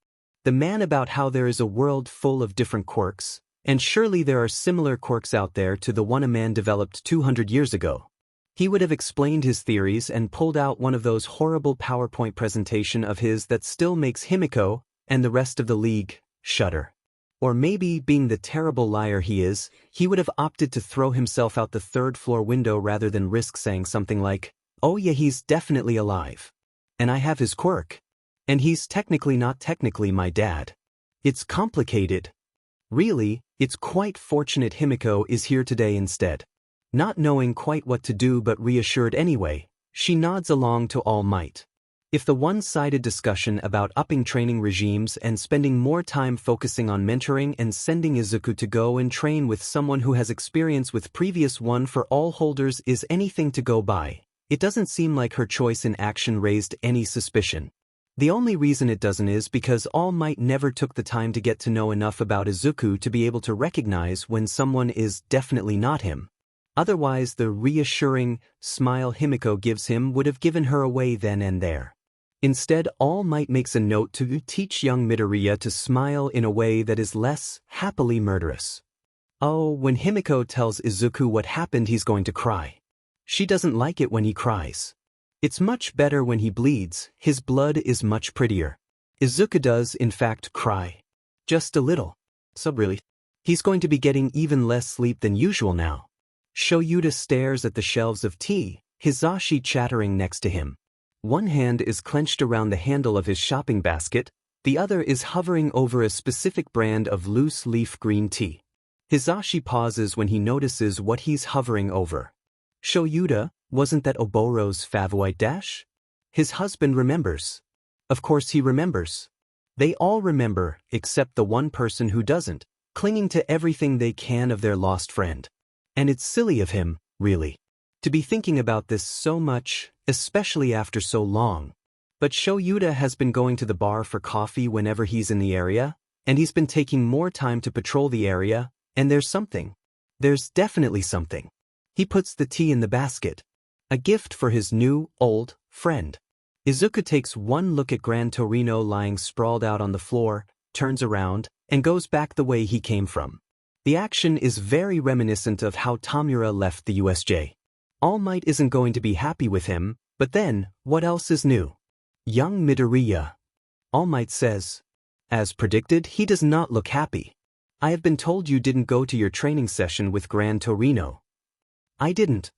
the man about how there is a world full of different quirks, and surely there are similar quirks out there to the one a man developed 200 years ago. He would have explained his theories and pulled out one of those horrible PowerPoint presentation of his that still makes Himiko and the rest of the league shudder. Or maybe, being the terrible liar he is, he would have opted to throw himself out the third-floor window rather than risk saying something like, "Oh yeah, he's definitely alive. And I have his quirk. And he's technically not technically my dad." It's complicated. Really, it's quite fortunate Himiko is here today instead. Not knowing quite what to do but reassured anyway, she nods along to All Might. If the one-sided discussion about upping training regimes and spending more time focusing on mentoring and sending Izuku to go and train with someone who has experience with previous one-for-all holders is anything to go by, it doesn't seem like her choice in action raised any suspicion. The only reason it doesn't is because All Might never took the time to get to know enough about Izuku to be able to recognize when someone is definitely not him. Otherwise, the reassuring smile Himiko gives him would have given her away then and there. Instead, All Might makes a note to teach young Midoriya to smile in a way that is less happily murderous. Oh, when Himiko tells Izuku what happened, he's going to cry. She doesn't like it when he cries. It's much better when he bleeds, his blood is much prettier. Izuku does, in fact, cry. Just a little. So really, he's going to be getting even less sleep than usual now. Shoyuta stares at the shelves of tea, Hizashi chattering next to him. One hand is clenched around the handle of his shopping basket, the other is hovering over a specific brand of loose-leaf green tea. Hizashi pauses when he notices what he's hovering over. Shoyuta, wasn't that Oboro's favorite dash? His husband remembers. Of course he remembers. They all remember, except the one person who doesn't, clinging to everything they can of their lost friend. And it's silly of him, really, to be thinking about this so much, especially after so long. But Shoyuta has been going to the bar for coffee whenever he's in the area, and he's been taking more time to patrol the area, and there's something. There's definitely something. He puts the tea in the basket. A gift for his new, old, friend. Izuku takes one look at Gran Torino lying sprawled out on the floor, turns around, and goes back the way he came from. The action is very reminiscent of how Tamura left the USJ. All Might isn't going to be happy with him, but then, what else is new? Young Midoriya. All Might says. As predicted, he does not look happy. I have been told you didn't go to your training session with Gran Torino. I didn't.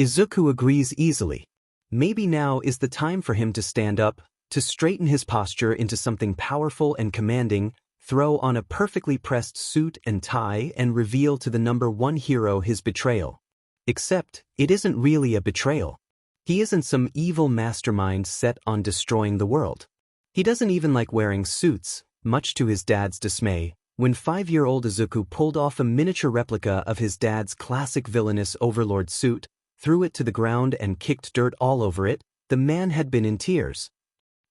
Izuku agrees easily. Maybe now is the time for him to stand up, to straighten his posture into something powerful and commanding, throw on a perfectly pressed suit and tie and reveal to the number one hero his betrayal. Except, it isn't really a betrayal. He isn't some evil mastermind set on destroying the world. He doesn't even like wearing suits, much to his dad's dismay. When 5-year-old Izuku pulled off a miniature replica of his dad's classic villainous overlord suit, threw it to the ground and kicked dirt all over it, the man had been in tears.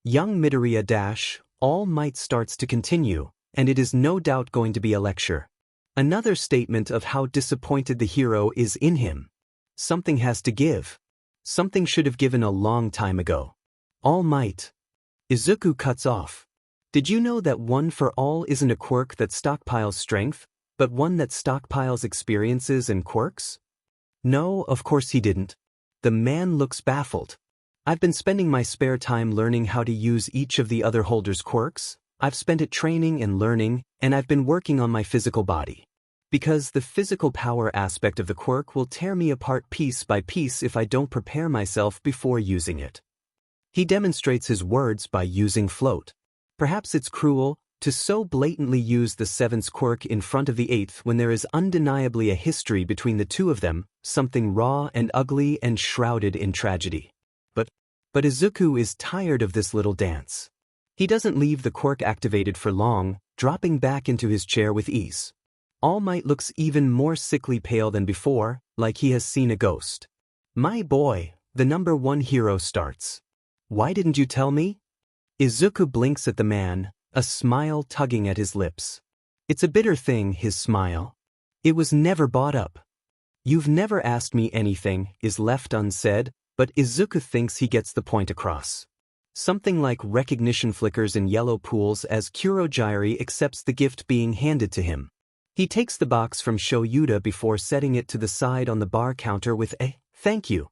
Young Midoriya dash, All Might starts to continue, and it is no doubt going to be a lecture. Another statement of how disappointed the hero is in him. Something has to give. Something should have given a long time ago. All Might. Izuku cuts off. Did you know that one for all isn't a quirk that stockpiles strength, but one that stockpiles experiences and quirks? No, of course he didn't. The man looks baffled. I've been spending my spare time learning how to use each of the other holders' quirks. I've spent it training and learning, and I've been working on my physical body. Because the physical power aspect of the quirk will tear me apart piece by piece if I don't prepare myself before using it. He demonstrates his words by using float. Perhaps it's cruel to so blatantly use the 7th quirk in front of the 8th when there is undeniably a history between the two of them, something raw and ugly and shrouded in tragedy. But Izuku is tired of this little dance. He doesn't leave the quirk activated for long, dropping back into his chair with ease. All Might looks even more sickly pale than before, like he has seen a ghost. My boy, the number 1 hero starts. Why didn't you tell me? Izuku blinks at the man, a smile tugging at his lips. It's a bitter thing, his smile. It was never brought up. You've never asked me anything, is left unsaid, but Izuku thinks he gets the point across. Something like recognition flickers in yellow pools as Kurogiri accepts the gift being handed to him. He takes the box from Shoyuta before setting it to the side on the bar counter with a thank you.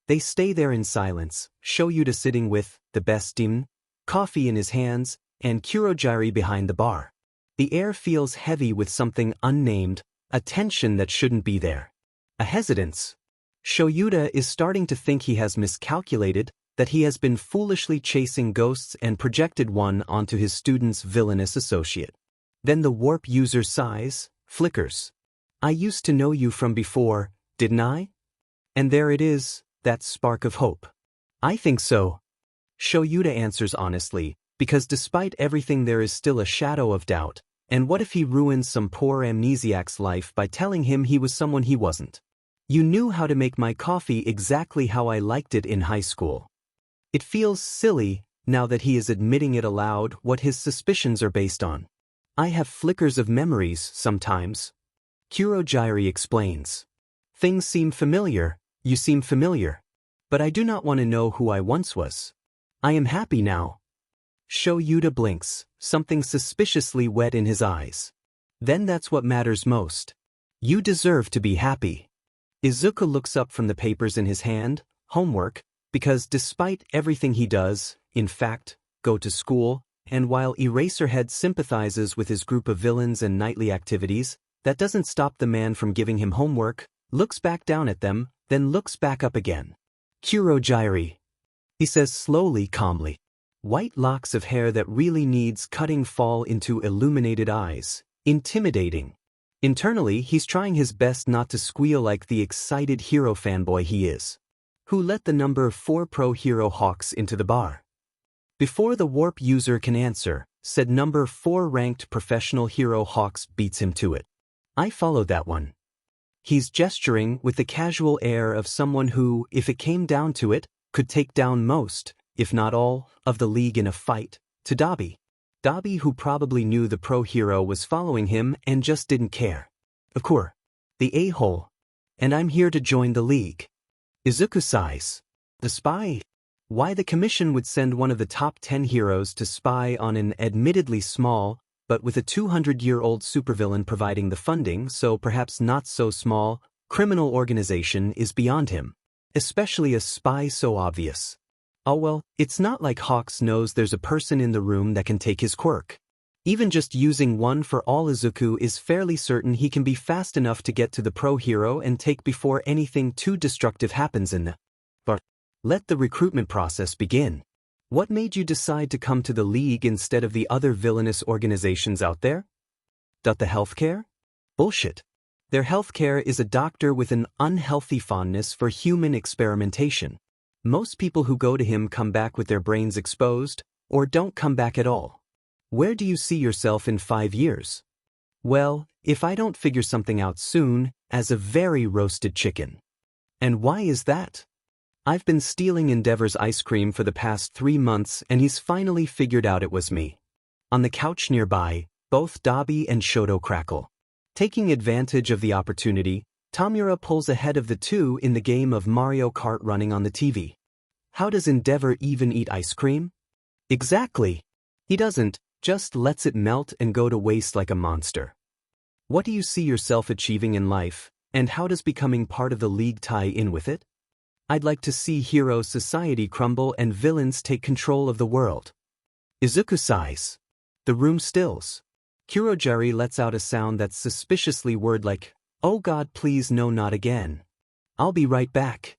They stay there in silence, Shoyuta sitting with the bestim, coffee in his hands, and Kurogiri behind the bar. The air feels heavy with something unnamed, a tension that shouldn't be there. A hesitance. Shoyuta is starting to think he has miscalculated, that he has been foolishly chasing ghosts and projected one onto his student's villainous associate. Then the warp user sighs, flickers. I used to know you from before, didn't I? And there it is, that spark of hope. I think so. Shoyuta answers honestly, because despite everything there is still a shadow of doubt, and what if he ruins some poor amnesiac's life by telling him he was someone he wasn't? You knew how to make my coffee exactly how I liked it in high school. It feels silly, now that he is admitting it aloud, what his suspicions are based on. I have flickers of memories, sometimes. Kurogiri explains. Things seem familiar, you seem familiar. But I do not want to know who I once was. I am happy now. Shoyuta blinks, something suspiciously wet in his eyes. Then that's what matters most. You deserve to be happy. Izuku looks up from the papers in his hand, homework, because despite everything he does, in fact, go to school, and while Eraserhead sympathizes with his group of villains and nightly activities, that doesn't stop the man from giving him homework, looks back down at them, then looks back up again. Kurogiri. He says slowly, calmly. White locks of hair that really needs cutting fall into illuminated eyes, intimidating. Internally, he's trying his best not to squeal like the excited hero fanboy he is. Who let the number 4 pro hero Hawks into the bar? Before the warp user can answer, said number 4 ranked professional hero Hawks beats him to it. I followed that one. He's gesturing with the casual air of someone who, if it came down to it, could take down most, if not all, of the league in a fight, to Dabi. Dabi, who probably knew the pro hero was following him and just didn't care. Of course. The a-hole. And I'm here to join the league. Izuku sighs. The spy? Why the commission would send one of the top 10 heroes to spy on an admittedly small, but with a 200-year-old supervillain providing the funding, so perhaps not so small, criminal organization is beyond him. Especially a spy so obvious. Oh well, it's not like Hawks knows there's a person in the room that can take his quirk. Even just using one for all, Izuku is fairly certain he can be fast enough to get to the pro hero and take before anything too destructive happens in the But let the recruitment process begin. What made you decide to come to the league instead of the other villainous organizations out there? The healthcare? Bullshit. Their healthcare is a doctor with an unhealthy fondness for human experimentation. Most people who go to him come back with their brains exposed, or don't come back at all. Where do you see yourself in 5 years? Well, if I don't figure something out soon, as a very roasted chicken. And why is that? I've been stealing Endeavor's ice cream for the past 3 months and he's finally figured out it was me. On the couch nearby, both Dabi and Shoto crackle. Taking advantage of the opportunity, Tamura pulls ahead of the two in the game of Mario Kart running on the TV. How does Endeavor even eat ice cream? Exactly. He doesn't, just lets it melt and go to waste like a monster. What do you see yourself achieving in life? And how does becoming part of the League tie in with it? I'd like to see hero society crumble and villains take control of the world. Izuku sighs. The room stills. Kurogiri lets out a sound that's suspiciously word-like, "Oh God, please no, not again. I'll be right back,"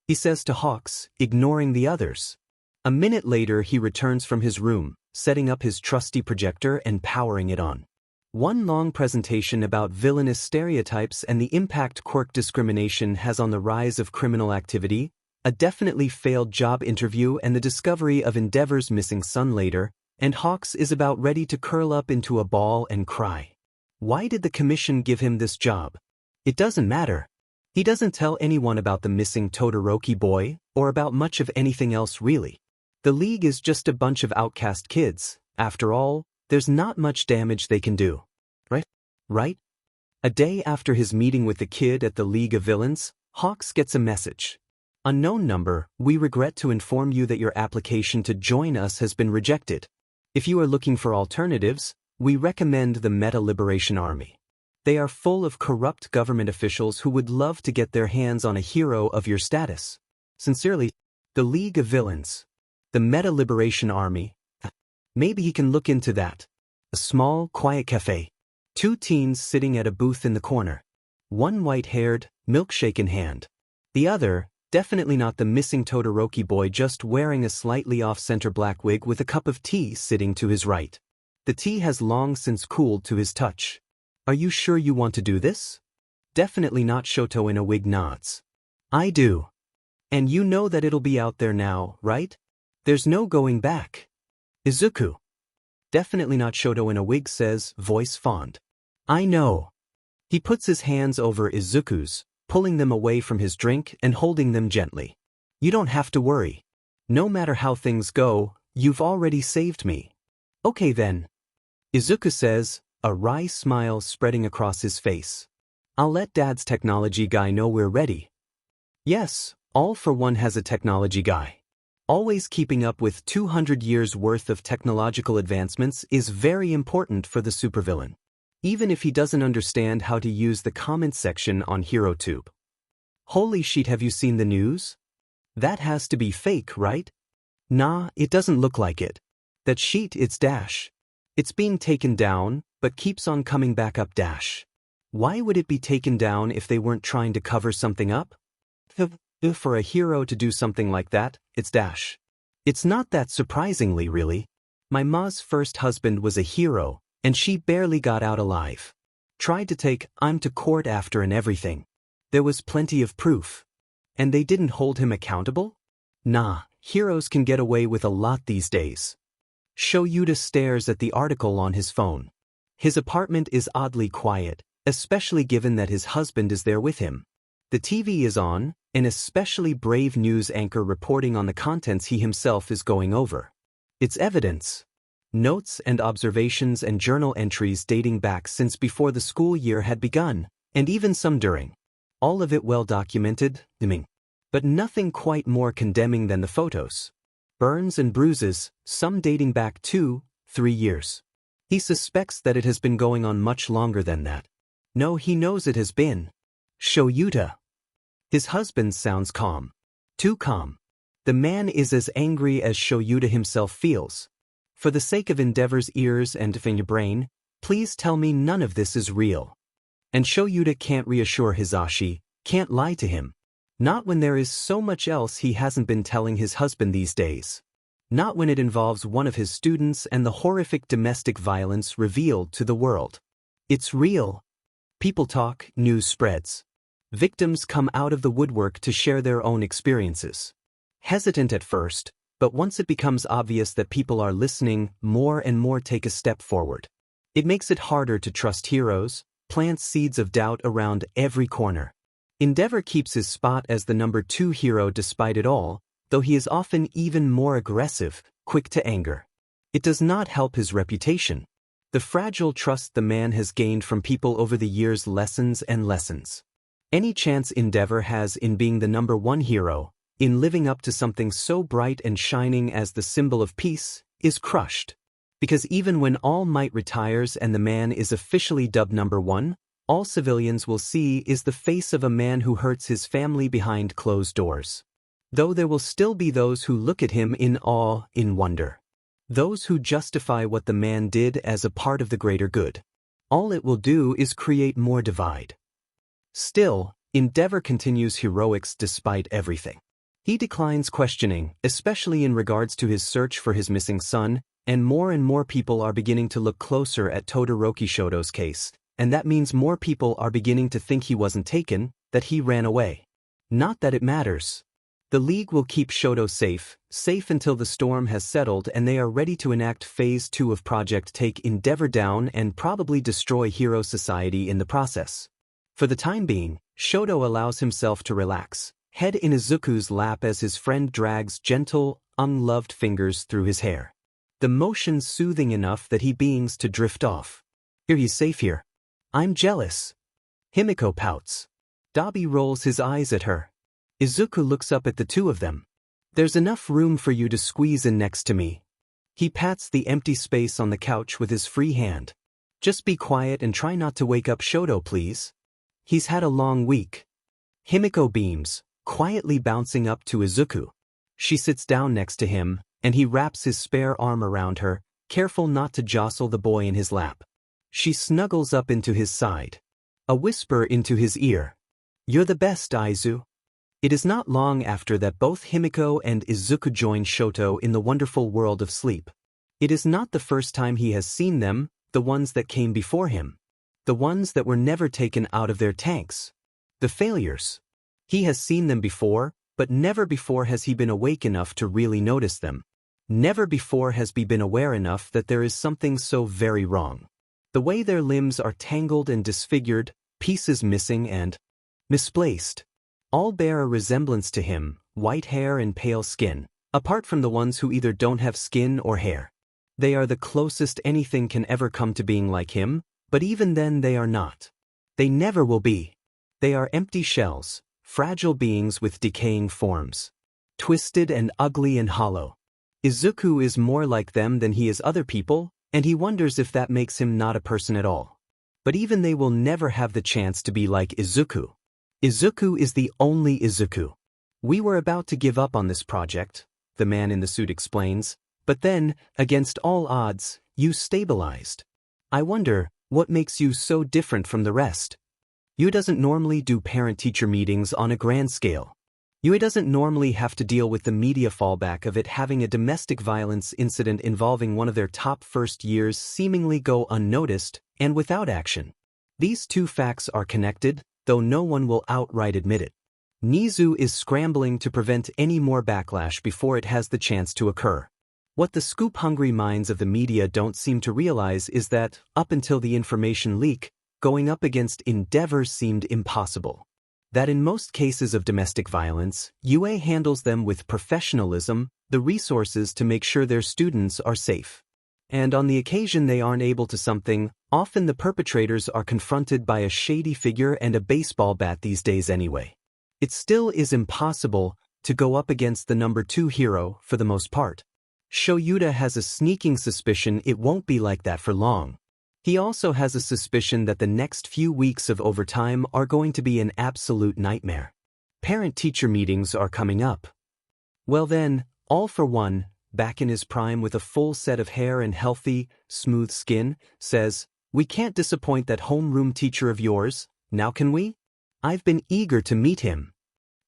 he says to Hawks, ignoring the others. A minute later he returns from his room, setting up his trusty projector and powering it on. One long presentation about villainous stereotypes and the impact Quirk discrimination has on the rise of criminal activity, a definitely failed job interview and the discovery of Endeavor's missing son later, and Hawks is about ready to curl up into a ball and cry. Why did the commission give him this job? It doesn't matter. He doesn't tell anyone about the missing Todoroki boy, or about much of anything else really. The League is just a bunch of outcast kids. After all, there's not much damage they can do. Right? A day after his meeting with the kid at the League of Villains, Hawks gets a message. "Unknown number, we regret to inform you that your application to join us has been rejected. If you are looking for alternatives, we recommend the Meta Liberation Army. They are full of corrupt government officials who would love to get their hands on a hero of your status. Sincerely, the League of Villains. The Meta Liberation Army. Maybe he can look into that." A small, quiet cafe. Two teens sitting at a booth in the corner. One white-haired, milkshake in hand. The other, definitely not the missing Todoroki boy, just wearing a slightly off-center black wig with a cup of tea sitting to his right. The tea has long since cooled to his touch. "Are you sure you want to do this?" "Definitely not." Shoto in a wig nods. "I do. And you know that it'll be out there now, right? There's no going back." "Izuku." "Definitely not." Shoto in a wig says, voice fond. "I know." He puts his hands over Izuku's, pulling them away from his drink and holding them gently. "You don't have to worry. No matter how things go, you've already saved me." "Okay then," Izuku says, a wry smile spreading across his face. "I'll let Dad's technology guy know we're ready." Yes, All for One has a technology guy. Always keeping up with 200 years worth of technological advancements is very important for the supervillain. Even if he doesn't understand how to use the comments section on HeroTube. "Holy shit, have you seen the news? That has to be fake, right?" "Nah, it doesn't look like it. That sheet, it's dash. It's being taken down, but keeps on coming back up dash. Why would it be taken down if they weren't trying to cover something up? For a hero to do something like that, it's dash. It's not that surprisingly, really. My ma's first husband was a hero, and she barely got out alive. Tried to take him to court after and everything. There was plenty of proof. And they didn't hold him accountable? Nah, heroes can get away with a lot these days." Shoyuta stares at the article on his phone. His apartment is oddly quiet, especially given that his husband is there with him. The TV is on, an especially brave news anchor reporting on the contents he himself is going over. It's evidence. Notes and observations and journal entries dating back since before the school year had begun, and even some during. All of it well documented, but nothing quite more condemning than the photos. Burns and bruises, some dating back 2-3 years. He suspects that it has been going on much longer than that. No, he knows it has been. Shoyuta. His husband sounds calm. Too calm. The man is as angry as Shoyuta himself feels. "For the sake of Endeavor's ears and your brain, please tell me none of this is real." And Shoyuta can't reassure Hisashi, can't lie to him. Not when there is so much else he hasn't been telling his husband these days. Not when it involves one of his students and the horrific domestic violence revealed to the world. It's real. People talk, news spreads. Victims come out of the woodwork to share their own experiences. Hesitant at first, but once it becomes obvious that people are listening, more and more take a step forward. It makes it harder to trust heroes, plants seeds of doubt around every corner. Endeavor keeps his spot as the number 2 hero despite it all, though he is often even more aggressive, quick to anger. It does not help his reputation. The fragile trust the man has gained from people over the years lessens and lessens. Any chance Endeavor has in being the number 1 hero, in living up to something so bright and shining as the symbol of peace, is crushed. Because even when All Might retires and the man is officially dubbed number 1, all civilians will see is the face of a man who hurts his family behind closed doors. Though there will still be those who look at him in awe, in wonder. Those who justify what the man did as a part of the greater good. All it will do is create more divide. Still, Endeavor continues heroics despite everything. He declines questioning, especially in regards to his search for his missing son, and more people are beginning to look closer at Todoroki Shoto's case, and that means more people are beginning to think he wasn't taken, that he ran away. Not that it matters. The League will keep Shoto safe until the storm has settled and they are ready to enact Phase 2 of Project Take Endeavor down and probably destroy Hero Society in the process. For the time being, Shoto allows himself to relax, head in Izuku's lap as his friend drags gentle, unloved fingers through his hair. The motion soothing enough that he beings to drift off. Here he's safe here. I'm jealous. Himiko pouts. Dabi rolls his eyes at her. Izuku looks up at the two of them. There's enough room for you to squeeze in next to me. He pats the empty space on the couch with his free hand. Just be quiet and try not to wake up Shoto, please. He's had a long week. Himiko beams, quietly bouncing up to Izuku. She sits down next to him, and he wraps his spare arm around her, careful not to jostle the boy in his lap. She snuggles up into his side. A whisper into his ear. You're the best, Aizu. It is not long after that both Himiko and Izuku join Shoto in the wonderful world of sleep. It is not the first time he has seen them, the ones that came before him. The ones that were never taken out of their tanks. The failures. He has seen them before, but never before has he been awake enough to really notice them. Never before has he been aware enough that there is something so very wrong. The way their limbs are tangled and disfigured, pieces missing and misplaced. All bear a resemblance to him, white hair and pale skin, apart from the ones who either don't have skin or hair. They are the closest anything can ever come to being like him, but even then they are not. They never will be. They are empty shells, fragile beings with decaying forms. Twisted and ugly and hollow. Izuku is more like them than he is other people, and he wonders if that makes him not a person at all. But even they will never have the chance to be like Izuku. Izuku is the only Izuku. We were about to give up on this project, the man in the suit explains, but then, against all odds, you stabilized. I wonder, what makes you so different from the rest? You doesn't normally do parent-teacher meetings on a grand scale. You doesn't normally have to deal with the media fallback of it having a domestic violence incident involving one of their top first years seemingly go unnoticed and without action. These two facts are connected, though no one will outright admit it. Nizu is scrambling to prevent any more backlash before it has the chance to occur. What the scoop-hungry minds of the media don't seem to realize is that, up until the information leak, going up against Endeavor seemed impossible. That in most cases of domestic violence, UA handles them with professionalism, the resources to make sure their students are safe. And on the occasion they aren't able to something, often the perpetrators are confronted by a shady figure and a baseball bat these days anyway. It still is impossible to go up against the number 2 hero for the most part. Shoyuta has a sneaking suspicion it won't be like that for long. He also has a suspicion that the next few weeks of overtime are going to be an absolute nightmare. Parent-teacher meetings are coming up. Well then, All for One, back in his prime with a full set of hair and healthy, smooth skin, says, "We can't disappoint that homeroom teacher of yours, now can we? I've been eager to meet him."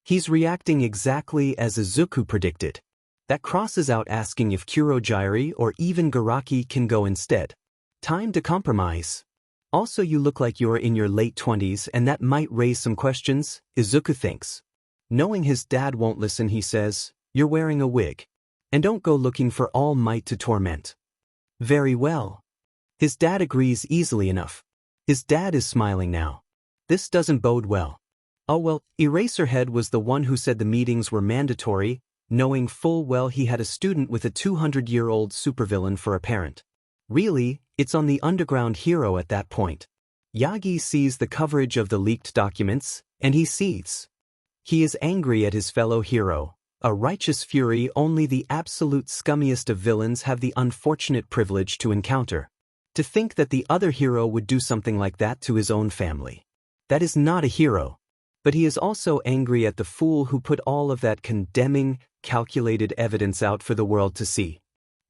He's reacting exactly as Izuku predicted. That crosses out asking if Kurogyari or even Garaki can go instead. Time to compromise. Also, you look like you're in your late 20s and that might raise some questions, Izuku thinks. Knowing his dad won't listen, he says, "You're wearing a wig. And don't go looking for All Might to torment." Very well. His dad agrees easily enough. His dad is smiling now. This doesn't bode well. Oh well, Eraserhead was the one who said the meetings were mandatory, knowing full well he had a student with a 200-year-old supervillain for a parent. Really, it's on the underground hero at that point. Yagi sees the coverage of the leaked documents, and he seethes. He is angry at his fellow hero, a righteous fury only the absolute scummiest of villains have the unfortunate privilege to encounter. To think that the other hero would do something like that to his own family. That is not a hero. But he is also angry at the fool who put all of that condemning, calculated evidence out for the world to see.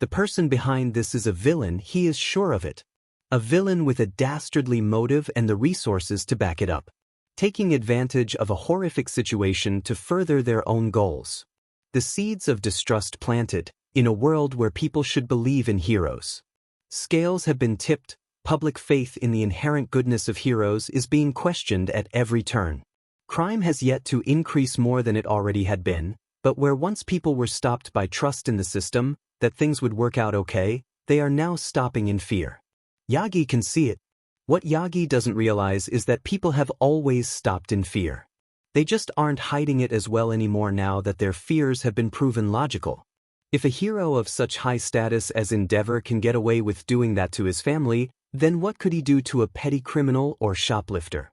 The person behind this is a villain, he is sure of it. A villain with a dastardly motive and the resources to back it up. Taking advantage of a horrific situation to further their own goals. The seeds of distrust planted, in a world where people should believe in heroes. Scales have been tipped, public faith in the inherent goodness of heroes is being questioned at every turn. Crime has yet to increase more than it already had been, but where once people were stopped by trust in the system, that things would work out okay, they are now stopping in fear. Yagi can see it. What Yagi doesn't realize is that people have always stopped in fear. They just aren't hiding it as well anymore now that their fears have been proven logical. If a hero of such high status as Endeavor can get away with doing that to his family, then what could he do to a petty criminal or shoplifter?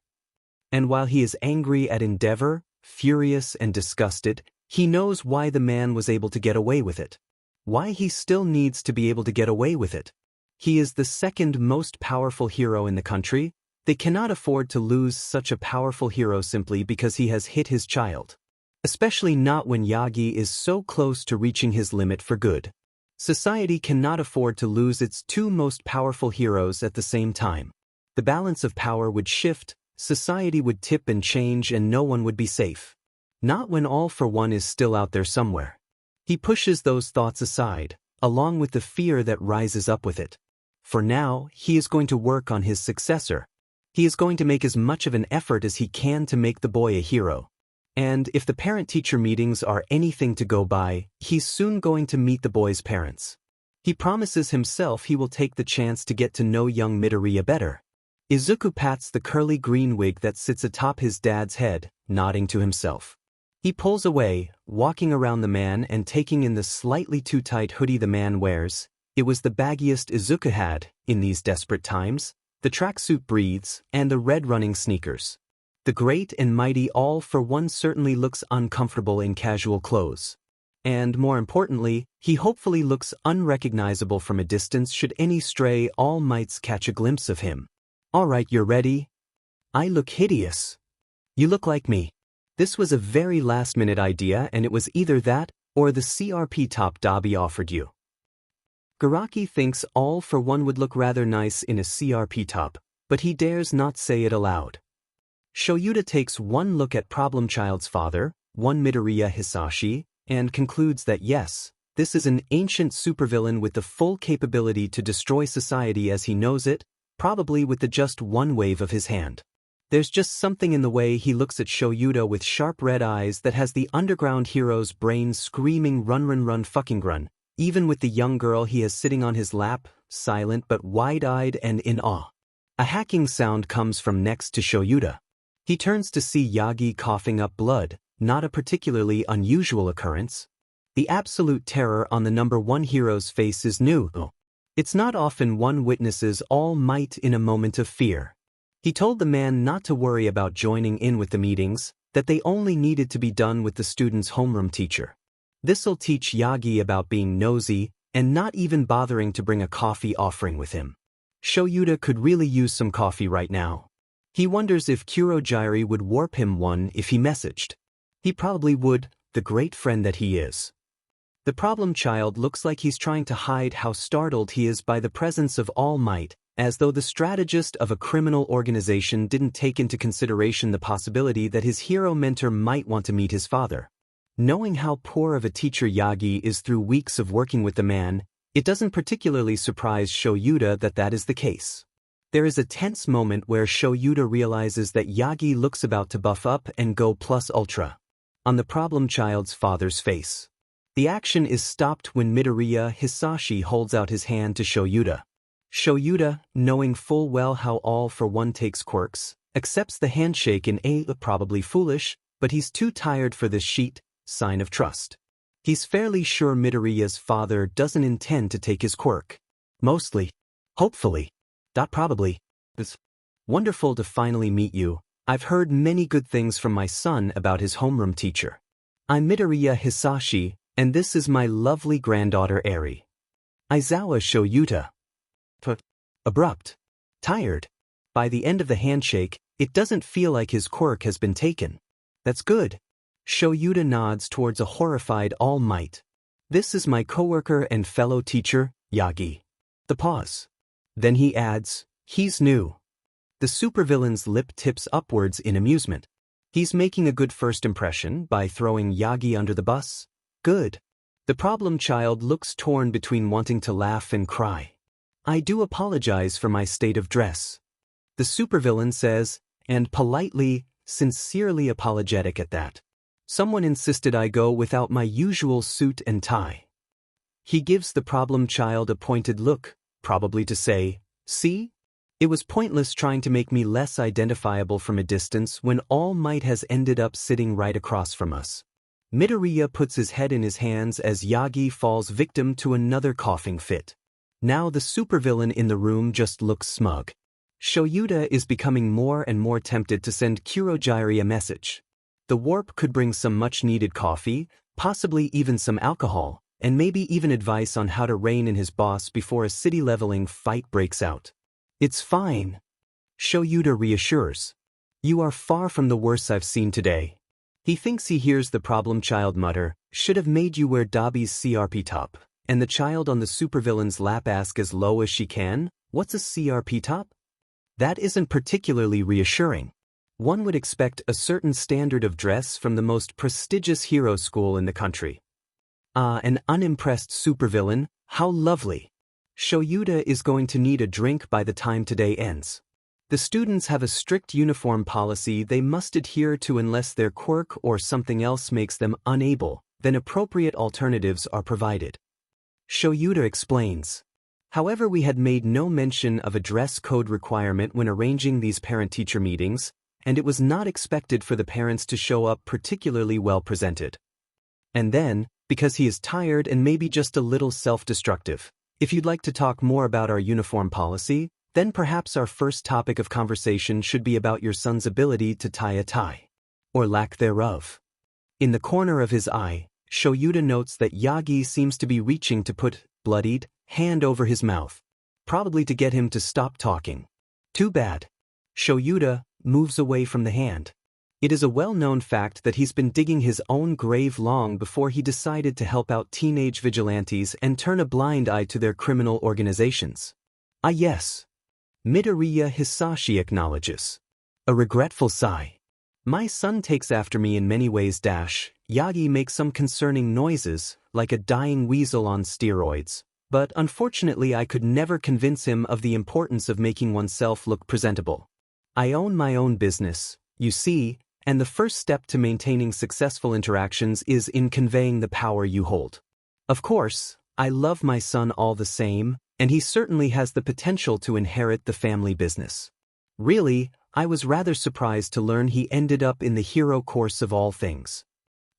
And while he is angry at Endeavor, furious and disgusted, he knows why the man was able to get away with it. Why he still needs to be able to get away with it. He is the second most powerful hero in the country. They cannot afford to lose such a powerful hero simply because he has hit his child. Especially not when Yagi is so close to reaching his limit for good. Society cannot afford to lose its two most powerful heroes at the same time. The balance of power would shift, society would tip and change, and no one would be safe. Not when All for One is still out there somewhere. He pushes those thoughts aside, along with the fear that rises up with it. For now, he is going to work on his successor. He is going to make as much of an effort as he can to make the boy a hero. And if the parent-teacher meetings are anything to go by, he's soon going to meet the boy's parents. He promises himself he will take the chance to get to know young Midoriya better. Izuku pats the curly green wig that sits atop his dad's head, nodding to himself. He pulls away, walking around the man and taking in the slightly too tight hoodie the man wears. It was the baggiest Izuku had, in these desperate times, the tracksuit breathes, and the red running sneakers. The great and mighty All for One certainly looks uncomfortable in casual clothes. And more importantly, he hopefully looks unrecognizable from a distance should any stray All Mights catch a glimpse of him. Alright, you're ready? I look hideous. You look like me. This was a very last-minute idea, and it was either that, or the CRP top Dabi offered you. Garaki thinks All for One would look rather nice in a CRP top, but he dares not say it aloud. Shoyuta takes one look at Problem Child's father, one Midoriya Hisashi, and concludes that yes, this is an ancient supervillain with the full capability to destroy society as he knows it, probably with the just one wave of his hand. There's just something in the way he looks at Shoyuta with sharp red eyes that has the underground hero's brain screaming run fucking run, even with the young girl he has sitting on his lap, silent but wide-eyed and in awe. A hacking sound comes from next to Shoyuta. He turns to see Yagi coughing up blood, not a particularly unusual occurrence. The absolute terror on the number one hero's face is new. It's not often one witnesses All Might in a moment of fear. He told the man not to worry about joining in with the meetings, that they only needed to be done with the student's homeroom teacher. This'll teach Yagi about being nosy and not even bothering to bring a coffee offering with him. Shoyuta could really use some coffee right now. He wonders if Kurogyari would warp him one if he messaged. He probably would, the great friend that he is. The problem child looks like he's trying to hide how startled he is by the presence of All Might, as though the strategist of a criminal organization didn't take into consideration the possibility that his hero mentor might want to meet his father. Knowing how poor of a teacher Yagi is through weeks of working with the man, it doesn't particularly surprise Shoyuta that that is the case. There is a tense moment where Shoyuta realizes that Yagi looks about to buff up and go plus ultra. On the problem child's father's face. The action is stopped when Midoriya Hisashi holds out his hand to Shoyuta. Shoyuta, knowing full well how All for One takes quirks, accepts the handshake in a probably foolish, but he's too tired for this sheet, sign of trust. He's fairly sure Midoriya's father doesn't intend to take his quirk. Mostly. Hopefully. Probably. It's wonderful to finally meet you. I've heard many good things from my son about his homeroom teacher. I'm Midoriya Hisashi, and this is my lovely granddaughter Eri. Aizawa Shoyuta. abrupt, tired. By the end of the handshake, it doesn't feel like his quirk has been taken. That's good. Shoyuta nods towards a horrified All Might. This is my coworker and fellow teacher, Yagi. The pause. Then he adds, he's new. The supervillain's lip tips upwards in amusement. He's making a good first impression by throwing Yagi under the bus. Good. The problem child looks torn between wanting to laugh and cry. I do apologize for my state of dress. The supervillain says, and politely, sincerely apologetic at that. Someone insisted I go without my usual suit and tie. He gives the problem child a pointed look, probably to say, see? It was pointless trying to make me less identifiable from a distance when All Might has ended up sitting right across from us. Midoriya puts his head in his hands as Yagi falls victim to another coughing fit. Now the supervillain in the room just looks smug. Shoyuta is becoming more and more tempted to send Kurogiri a message. The warp could bring some much-needed coffee, possibly even some alcohol, and maybe even advice on how to rein in his boss before a city-leveling fight breaks out. It's fine. Shoyuta reassures. You are far from the worst I've seen today. He thinks he hears the problem child mutter, should have made you wear Dobby's CRP top, and the child on the supervillain's lap ask as low as she can, what's a CRP top? That isn't particularly reassuring. One would expect a certain standard of dress from the most prestigious hero school in the country. An unimpressed supervillain, how lovely. Shoyuta is going to need a drink by the time today ends. The students have a strict uniform policy they must adhere to unless their quirk or something else makes them unable, then appropriate alternatives are provided. Shoyuta explains. However, we had made no mention of a dress code requirement when arranging these parent-teacher meetings, and it was not expected for the parents to show up particularly well presented. And then, because he is tired and maybe just a little self-destructive, if you'd like to talk more about our uniform policy, then perhaps our first topic of conversation should be about your son's ability to tie a tie. Or lack thereof. In the corner of his eye, Shoyuta notes that Yagi seems to be reaching to put bloodied hand over his mouth, probably to get him to stop talking. Too bad. Shoyuta moves away from the hand. It is a well-known fact that he's been digging his own grave long before he decided to help out teenage vigilantes and turn a blind eye to their criminal organizations. Ah yes. Midoriya Hisashi acknowledges. A regretful sigh. My son takes after me in many ways. Yagi makes some concerning noises, like a dying weasel on steroids, but unfortunately I could never convince him of the importance of making oneself look presentable. I own my own business, you see, and the first step to maintaining successful interactions is in conveying the power you hold. Of course, I love my son all the same, and he certainly has the potential to inherit the family business. Really, I was rather surprised to learn he ended up in the hero course of all things.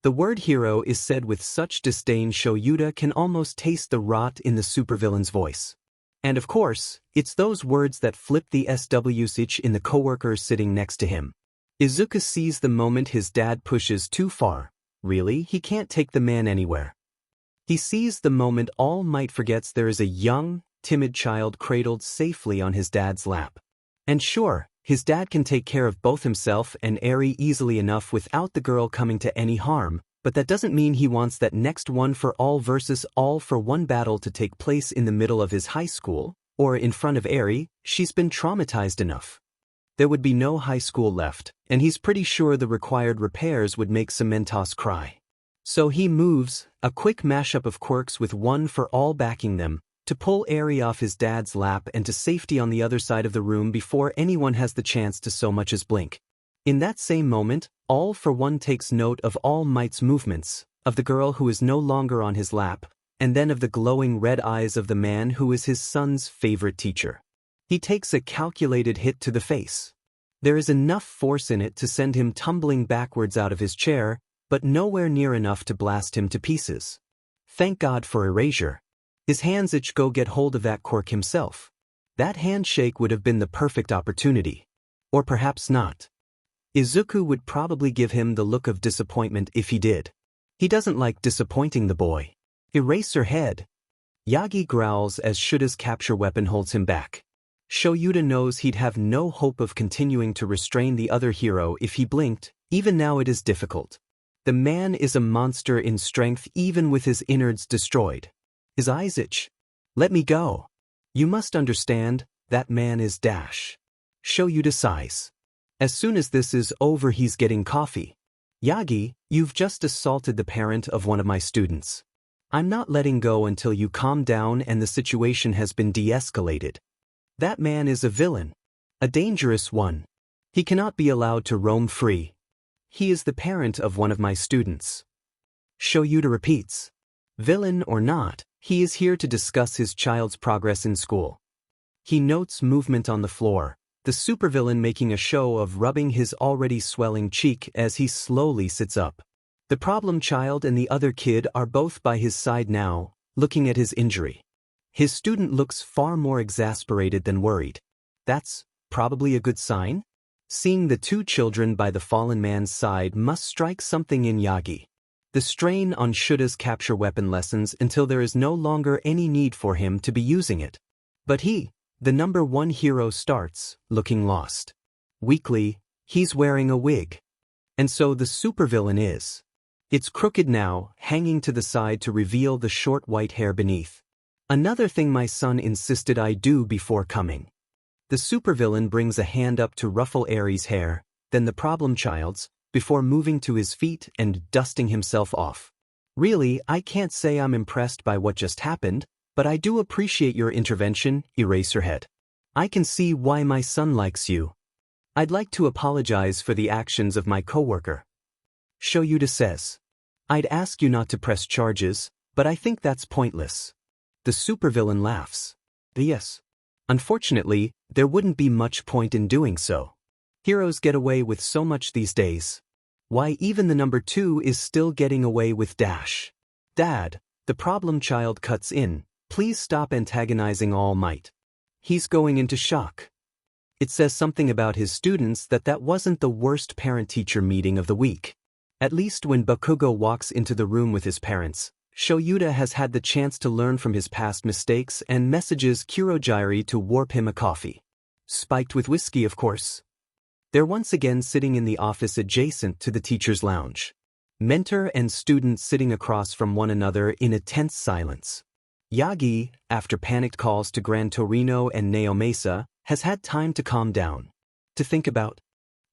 The word hero is said with such disdain Shoyuta can almost taste the rot in the supervillain's voice. And of course, it's those words that flip the SWH in the coworker sitting next to him. Izuku sees the moment his dad pushes too far. Really, he can't take the man anywhere. He sees the moment All Might forgets there is a young, timid child cradled safely on his dad's lap. And sure, his dad can take care of both himself and Eri easily enough without the girl coming to any harm, but that doesn't mean he wants that next one for all versus all for one battle to take place in the middle of his high school, or in front of Eri. She's been traumatized enough. There would be no high school left, and he's pretty sure the required repairs would make Cementos cry. So he moves, a quick mashup of quirks with one for all backing them, to pull Eri off his dad's lap and to safety on the other side of the room before anyone has the chance to so much as blink. In that same moment, All for One takes note of All Might's movements, of the girl who is no longer on his lap, and then of the glowing red eyes of the man who is his son's favorite teacher. He takes a calculated hit to the face. There is enough force in it to send him tumbling backwards out of his chair, but nowhere near enough to blast him to pieces. Thank God for erasure. His hands itch go get hold of that quirk himself. That handshake would have been the perfect opportunity. Or perhaps not. Izuku would probably give him the look of disappointment if he did. He doesn't like disappointing the boy. Eraser head. Yagi growls as Shuta's capture weapon holds him back. Shoyuta knows he'd have no hope of continuing to restrain the other hero if he blinked. Even now it is difficult. The man is a monster in strength even with his innards destroyed. His eyes itch. Let me go. You must understand, that man is Dash. Shoyuta sighs. As soon as this is over he's getting coffee. Yagi, you've just assaulted the parent of one of my students. I'm not letting go until you calm down and the situation has been de-escalated. That man is a villain. A dangerous one. He cannot be allowed to roam free. He is the parent of one of my students. Shoyuta repeats. Villain or not, he is here to discuss his child's progress in school. He notes movement on the floor, the supervillain making a show of rubbing his already swelling cheek as he slowly sits up. The problem child and the other kid are both by his side now, looking at his injury. His student looks far more exasperated than worried. That's probably a good sign? Seeing the two children by the fallen man's side must strike something in Yagi. The strain on Shuta's capture weapon lessens until there is no longer any need for him to be using it. But he, the number one hero, starts looking lost. Weakly, he's wearing a wig. And so the supervillain is. It's crooked now, hanging to the side to reveal the short white hair beneath. Another thing my son insisted I do before coming. The supervillain brings a hand up to ruffle Aries' hair, then the problem child's, before moving to his feet and dusting himself off. Really, I can't say I'm impressed by what just happened, but I do appreciate your intervention, Eraserhead. I can see why my son likes you. I'd like to apologize for the actions of my coworker. Shoyuta says. I'd ask you not to press charges, but I think that's pointless. The supervillain laughs. Yes. Unfortunately, there wouldn't be much point in doing so. Heroes get away with so much these days. Why, even the number 2 is still getting away with Dash. Dad, the problem child cuts in, please stop antagonizing All Might. He's going into shock. It says something about his students that wasn't the worst parent-teacher meeting of the week. At least when Bakugo walks into the room with his parents, Shoyuta has had the chance to learn from his past mistakes and messages Kurogiri to warp him a coffee. Spiked with whiskey, of course. They're once again sitting in the office adjacent to the teacher's lounge. Mentor and student sitting across from one another in a tense silence. Yagi, after panicked calls to Gran Torino and Neomesa, has had time to calm down. To think about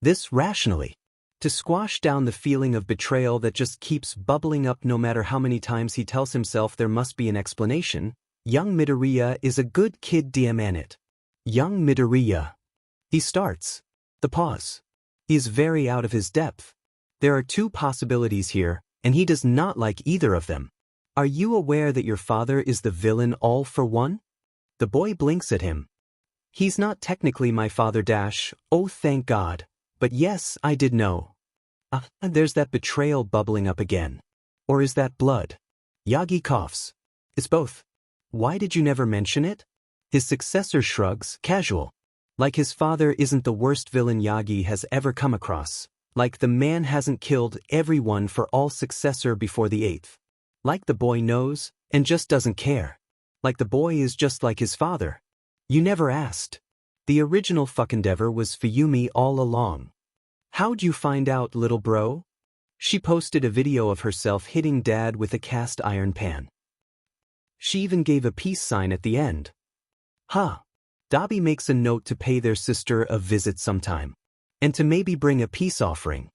this rationally. To squash down the feeling of betrayal that just keeps bubbling up no matter how many times he tells himself there must be an explanation. Young Midoriya is a good kid, damn it. Young Midoriya. He starts. The pause. He is very out of his depth. There are two possibilities here, and he does not like either of them. Are you aware that your father is the villain all for one? The boy blinks at him. He's not technically my father, Dash, oh thank God, but yes, I did know. There's that betrayal bubbling up again. Or is that blood? Yagi coughs. It's both. Why did you never mention it? His successor shrugs, casual. Like his father isn't the worst villain Yagi has ever come across. Like the man hasn't killed everyone for all successor before the 8th. Like the boy knows, and just doesn't care. Like the boy is just like his father. You never asked. The original fuckendeavor was Fuyumi all along. How'd you find out, little bro? She posted a video of herself hitting Dad with a cast iron pan. She even gave a peace sign at the end. Dabi makes a note to pay their sister a visit sometime. And to maybe bring a peace offering.